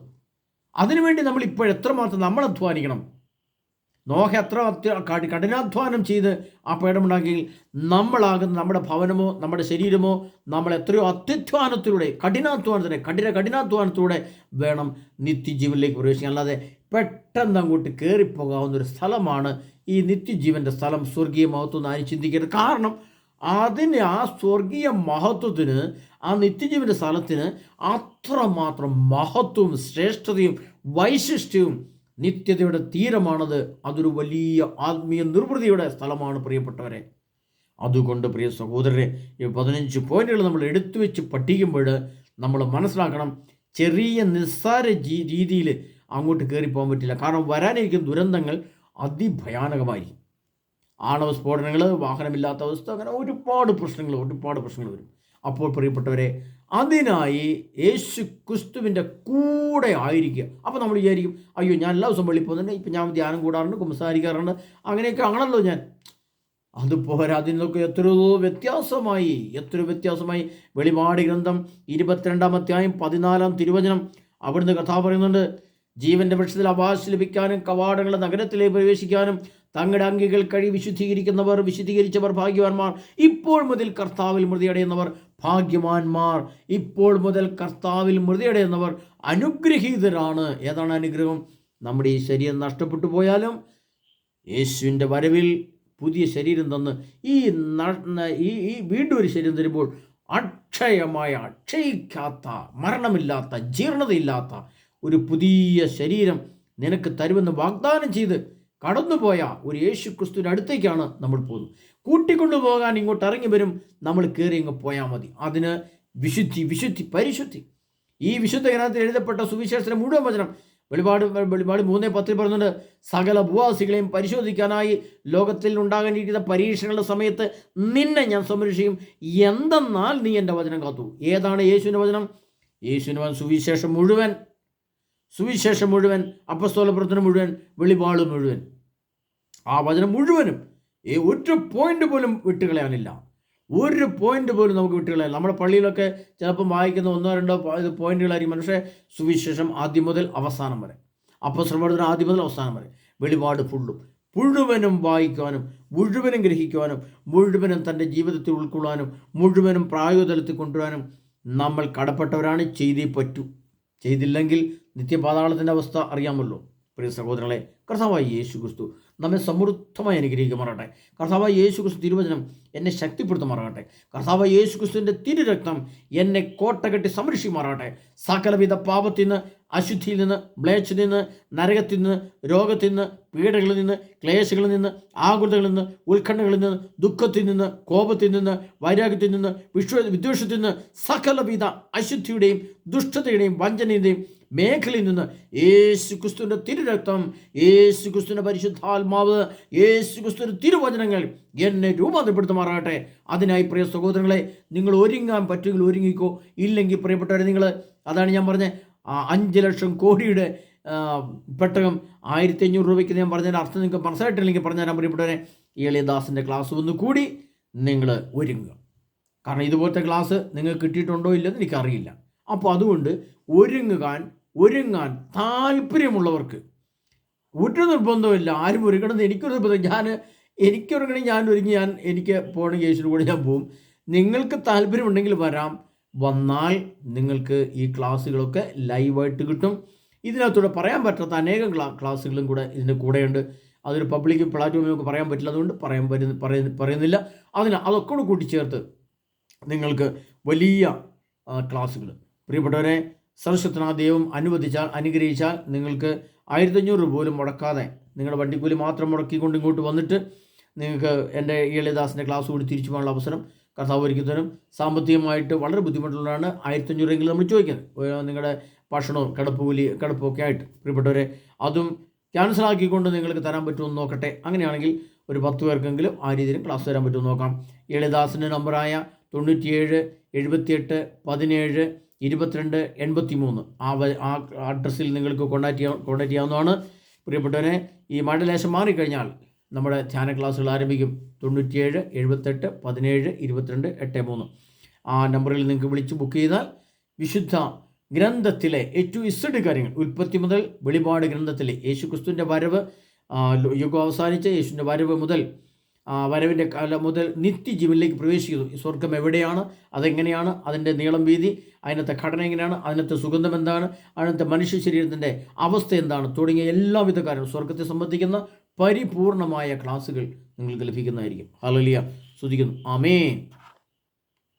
അതിനുവേണ്ടി നമ്മൾ ഇപ്പോഴെത്രമാത്രം നമ്മൾ അധ്വാനിക്കണം. നോഹ എത്ര കഠിനാധ്വാനം ചെയ്ത് ആ പേടമുണ്ടാക്കിയെങ്കിൽ നമ്മളാകുന്ന നമ്മുടെ ഭവനമോ നമ്മുടെ ശരീരമോ നമ്മൾ എത്രയോ അത്യധ്വാനത്തിലൂടെ കഠിനാധ്വാനത്തിലൂടെ വേണം നിത്യജീവനിലേക്ക് പ്രവേശിക്കാൻ. അല്ലാതെ പെട്ടെന്ന് അങ്ങോട്ട് കയറിപ്പോകാവുന്നൊരു സ്ഥലമാണ് ഈ നിത്യജീവൻ്റെ സ്ഥലം, സ്വർഗീയ മഹത്വം എന്ന് ആരും ചിന്തിക്കരുത്. കാരണം ആ സ്വർഗീയ മഹത്വത്തിന്, ആ നിത്യജീവൻ്റെ സ്ഥലത്തിന് അത്രമാത്രം മഹത്വവും ശ്രേഷ്ഠതയും വൈശിഷ്ട്യവും നിത്യതയുടെ തീരമാണത്. അതൊരു വലിയ ആത്മീയ നിർവൃതിയുടെ സ്ഥലമാണ് പ്രിയപ്പെട്ടവരെ. അതുകൊണ്ട് പ്രിയ സഹോദരരെ, ഈ 15 പോയിന്റുകൾ നമ്മൾ എടുത്തു വെച്ച് പഠിക്കുമ്പോൾ നമ്മൾ മനസ്സിലാക്കണം, ചെറിയ നിസ്സാര രീതിയിൽ അങ്ങോട്ട് കയറിപ്പോകാൻ പറ്റില്ല. കാരണം വരാനിരിക്കുന്ന ദുരന്തങ്ങൾ അതിഭയാനകമായിരിക്കും. ആണവ സ്ഫോടനങ്ങൾ, വാഹനമില്ലാത്ത അവസ്ഥ, അങ്ങനെ ഒരുപാട് പ്രശ്നങ്ങൾ വരും. അപ്പോൾ പ്രിയപ്പെട്ടവരെ, അതിനായി യേശു ക്രിസ്തുവിൻ്റെ കൂടെ ആയിരിക്കുക. അപ്പോൾ നമ്മൾ വിചാരിക്കും, അയ്യോ ഞാൻ എല്ലാ ദിവസവും വെളിയിൽ പോകുന്നുണ്ട്, ഇപ്പം ഞാൻ ധ്യാനം കൂടാറുണ്ട്, കുമ്പസാരിക്കാറുണ്ട്, അങ്ങനെയൊക്കെ ആണല്ലോ ഞാൻ. അതുപോലെ അതിനൊക്കെ എത്രയോ വ്യത്യാസമായി. വെളിപാട് ഗ്രന്ഥം 22-ാം അധ്യായം 14-ാം തിരുവചനം, അവിടുന്ന് കഥ പറയുന്നുണ്ട്. ജീവന്റെ വൃക്ഷത്തിൽ അവകാശം ലഭിക്കാനും കവാടങ്ങളുടെ നഗരത്തിലേക്ക് പ്രവേശിക്കാനും തങ്ങളുടെ അങ്കികൾ വിശുദ്ധീകരിച്ചവർ ഭാഗ്യവാന്മാർ. ഇപ്പോൾ മുതൽ കർത്താവിൽ മൃതിയടയുന്നവർ ഭാഗ്യവാന്മാർ. ഇപ്പോൾ മുതൽ കർത്താവിൽ മൃതിയടയുന്നവർ അനുഗ്രഹീതരാണ്. ഏതാണ് അനുഗ്രഹം? നമ്മുടെ ഈ ശരീരം നഷ്ടപ്പെട്ടു പോയാലും യേശുവിൻ്റെ വരവിൽ പുതിയ ശരീരം തന്ന് ഈ വീണ്ടും ഒരു ശരീരം തരുമ്പോൾ അക്ഷയിക്കാത്ത, മരണമില്ലാത്ത, ജീർണതയില്ലാത്ത ഒരു പുതിയ ശരീരം നിനക്ക് തരുമെന്ന് വാഗ്ദാനം ചെയ്ത് കടന്നുപോയ ഒരു യേശു ക്രിസ്തുവിൻ്റെ അടുത്തേക്കാണ് നമ്മൾ പോകുന്നത്. കൂട്ടിക്കൊണ്ടുപോകാൻ ഇങ്ങോട്ട് ഇറങ്ങി വരും, നമ്മൾ കയറി ഇങ്ങ് പോയാൽ മതി. അതിന് പരിശുദ്ധി. ഈ വിശുദ്ധ ഗ്രന്ഥത്തിൽ എഴുതപ്പെട്ട സുവിശേഷത്തിലെ മുഴുവൻ വചനം വെളിപാട് 3:10 പറയുന്നുണ്ട്, സകല ഭൂവാസികളെയും പരിശോധിക്കാനായി ലോകത്തിൽ ഉണ്ടാകാനിരിക്കുന്ന പരീക്ഷകളുടെ സമയത്ത് നിന്നെ ഞാൻ സംരക്ഷിക്കും, എന്തെന്നാൽ നീ എൻ്റെ വചനം കാത്തു. ഏതാണ് യേശുവിൻ്റെ വചനം? യേശുവിൻ്റെ വചനം സുവിശേഷം മുഴുവൻ, അപ്പസ്തോല പ്രവർത്തനം മുഴുവൻ, വെളിപാട് മുഴുവൻ, ആ വചനം മുഴുവനും. ഒരു പോയിന്റ് പോലും വിട്ടുകളയാനില്ല. നമുക്ക് വിട്ടുകളയാൻ. നമ്മുടെ പള്ളിയിലൊക്കെ ചിലപ്പം വായിക്കുന്ന 1-2 പോയിന്റുകളായിരിക്കും. പക്ഷേ സുവിശേഷം ആദ്യം മുതൽ അവസാനം വരെ, അപ്പസ്തോല പ്രവർത്തനം ആദ്യം മുതൽ അവസാനം വരെ, വെളിപാട് മുഴുവനും വായിക്കുവാനും, മുഴുവനും ഗ്രഹിക്കുവാനും, മുഴുവനും തൻ്റെ ജീവിതത്തിൽ ഉൾക്കൊള്ളാനും, മുഴുവനും പ്രായോഗതലത്തിൽ കൊണ്ടുവരാനും നമ്മൾ കടപ്പെട്ടവരാണ്. ചെയ്തേ പറ്റൂ. ചെയ്തില്ലെങ്കിൽ നിത്യപാതാളത്തിൻ്റെ അവസ്ഥ അറിയാമല്ലോ. പ്രിയ സഹോദരങ്ങളെ, കർത്താവായ യേശു ക്രിസ്തു നമ്മെ സമൃദ്ധമായി അനുഗ്രഹിക്കുമാറാകട്ടെ. കർത്താവായ യേശു ക്രിസ്തു തിരുവചനം എന്നെ ശക്തിപ്പെടുത്തുമാറാകട്ടെ. കർത്താവായ യേശു ക്രിസ്തുവിൻ്റെ തിരുരക്തം എന്നെ കോട്ടകെട്ടി സംരക്ഷിക്കുമാറാകട്ടെ. സകലവിധ പാപത്തിൽ നിന്ന്, അശുദ്ധിയിൽ നിന്ന്, മ്ലേച്ഛതയിൽ നിന്ന്, നരകത്തിൽ നിന്ന്, രോഗത്തിൽ നിന്ന്, പീഡകളിൽ നിന്ന്, ക്ലേശങ്ങളിൽ നിന്ന്, ആകുലതകളിൽ നിന്ന്, ഉത്കണ്ഠകളിൽ നിന്ന്, ദുഃഖത്തിൽ നിന്ന്, കോപത്തിൽ നിന്ന്, വൈരാഗ്യത്തിൽ നിന്ന്, വിദ്വേഷത്തിൽ നിന്ന്, സകലവിധ അശുദ്ധിയുടെയും ദുഷ്ടതയുടെയും വഞ്ചനയുടെയും മേഖലയിൽ നിന്ന് യേശു ക്രിസ്തുവിൻ്റെ തിരുരക്തം, യേശു ക്രിസ്തുവിൻ്റെ പരിശുദ്ധാത്മാവ്, യേശു ക്രിസ്തുവിൻ്റെ തിരുവചനങ്ങൾ എന്നെ രൂപാന്തരപ്പെടുത്തുമാറാകട്ടെ. അതിനായി പ്രിയ സഹോദരങ്ങളെ, നിങ്ങൾ ഒരുങ്ങാൻ പറ്റുമെങ്കിൽ ഒരുങ്ങിക്കോ. ഇല്ലെങ്കിൽ പ്രിയപ്പെട്ടവരെ, നിങ്ങൾ, അതാണ് ഞാൻ പറഞ്ഞത്, 5 ലക്ഷം കോടിയുടെ പെട്ടകം 1500 രൂപയ്ക്ക് ഞാൻ പറഞ്ഞതിൻ്റെ അർത്ഥം നിങ്ങൾക്ക് മനസ്സിലായിട്ടില്ലെങ്കിൽ പറഞ്ഞുതരാൻ പ്രിയപ്പെട്ടവരെ. ഈ എളിയദാസിൻ്റെ ക്ലാസ് ഒന്ന് കൂടി നിങ്ങൾ ഒരുങ്ങുക. കാരണം ഇതുപോലത്തെ ക്ലാസ് നിങ്ങൾക്ക് കിട്ടിയിട്ടുണ്ടോ ഇല്ലെന്ന് എനിക്കറിയില്ല. അപ്പോൾ അതുകൊണ്ട് ഒരുങ്ങാൻ താല്പര്യമുള്ളവർക്ക് ഒരു നിർബന്ധമില്ല. ആരും ഒരുങ്ങണമെന്ന് എനിക്കൊരു നിർബന്ധം. എനിക്കൊരുങ്ങണമെങ്കിൽ എനിക്ക് പോകണമെങ്കിൽ യേശുവിൻ്റെ കൂടെ ഞാൻ പോവും. നിങ്ങൾക്ക് താല്പര്യമുണ്ടെങ്കിൽ വന്നാൽ നിങ്ങൾക്ക് ഈ ക്ലാസ്സുകളൊക്കെ ലൈവായിട്ട് കിട്ടും. ഇതിനകത്തൂടെ പറയാൻ പറ്റാത്ത അനേകം ക്ലാസ്സുകളും കൂടെ ഇതിൻ്റെ കൂടെയുണ്ട്. അതൊരു പബ്ലിക് പ്ലാറ്റ്ഫോമിൽ നമുക്ക് പറയാൻ പറ്റില്ല, അതുകൊണ്ട് പറയുന്നില്ല. അതൊക്കെ കൂടെ കൂട്ടിച്ചേർത്ത് നിങ്ങൾക്ക് വലിയ ക്ലാസ്സുകൾ, പ്രിയപ്പെട്ടവരെ, സർവശക്തനായ ദൈവം അനുഗ്രഹിച്ചാൽ നിങ്ങൾക്ക് 1500 രൂപ പോലും മുടക്കാതെ നിങ്ങളുടെ വണ്ടിക്കൂലി മാത്രം മുടക്കിക്കൊണ്ട് ഇങ്ങോട്ട് വന്നിട്ട് നിങ്ങൾക്ക് എൻ്റെ ഈ എളിയദാസിൻ്റെ ക്ലാസ് കൂടി തിരിച്ചു പോകാനുള്ള അവസരം കർത്താവ് ഒരുക്കിത്തരും. സാമ്പത്തികമായിട്ട് വളരെ ബുദ്ധിമുട്ടുള്ളതാണ്. 1500 നമ്മൾ ചോദിക്കുന്നത് നിങ്ങളുടെ ഭക്ഷണവും കിടപ്പുമൊക്കെ ആയിട്ട്. പ്രിയപ്പെട്ടവരെ, അതും ക്യാൻസലാക്കിക്കൊണ്ട് നിങ്ങൾക്ക് തരാൻ പറ്റുമെന്ന് നോക്കട്ടെ. അങ്ങനെയാണെങ്കിൽ ഒരു 10 പേർക്കെങ്കിലും ആ രീതിയിൽ ക്ലാസ് തരാൻ പറ്റുമെന്ന് നോക്കാം. എളിയദാസിൻ്റെ നമ്പറായ 97 78 17 22 83 ആ അഡ്രസ്സിൽ നിങ്ങൾക്ക് കോൺടാക്ട് ചെയ്യാവുന്നതാണ്. പ്രിയപ്പെട്ടവരെ, ഈ മഴ ലേശം മാറിക്കഴിഞ്ഞാൽ നമ്മുടെ ധ്യാന ക്ലാസ്സുകൾ ആരംഭിക്കും. 97 78 17 22 83 ആ നമ്പറിൽ നിങ്ങൾക്ക് വിളിച്ച് ബുക്ക് ചെയ്താൽ വിശുദ്ധ ഗ്രന്ഥത്തിലെ A-Z കാര്യങ്ങൾ, ഉൽപ്പത്തി മുതൽ വെളിപാട് ഗ്രന്ഥത്തിലെ യേശുക്രിസ്തുവിൻ്റെ വരവ്, യുഗം അവസാനിച്ച് യേശുവിൻ്റെ വരവിൻ്റെ കാലം മുതൽ നിത്യജീവനിലേക്ക് പ്രവേശിക്കുന്നു. സ്വർഗം എവിടെയാണ്, അതെങ്ങനെയാണ്, അതിൻ്റെ നീളം വീതി, അതിനകത്തെ ഘടന എങ്ങനെയാണ്, അതിനകത്തെ സുഗന്ധം എന്താണ്, അതിനകത്തെ മനുഷ്യ ശരീരത്തിൻ്റെ അവസ്ഥ എന്താണ് തുടങ്ങിയ എല്ലാവിധ കാര്യങ്ങളും സ്വർഗത്തെ സംബന്ധിക്കുന്ന പരിപൂർണമായ ക്ലാസ്സുകൾ നിങ്ങൾക്ക് ലഭിക്കുന്നതായിരിക്കും. ഹല്ലേലൂയ, സ്തുതിക്കുന്നു. ആമേൻ.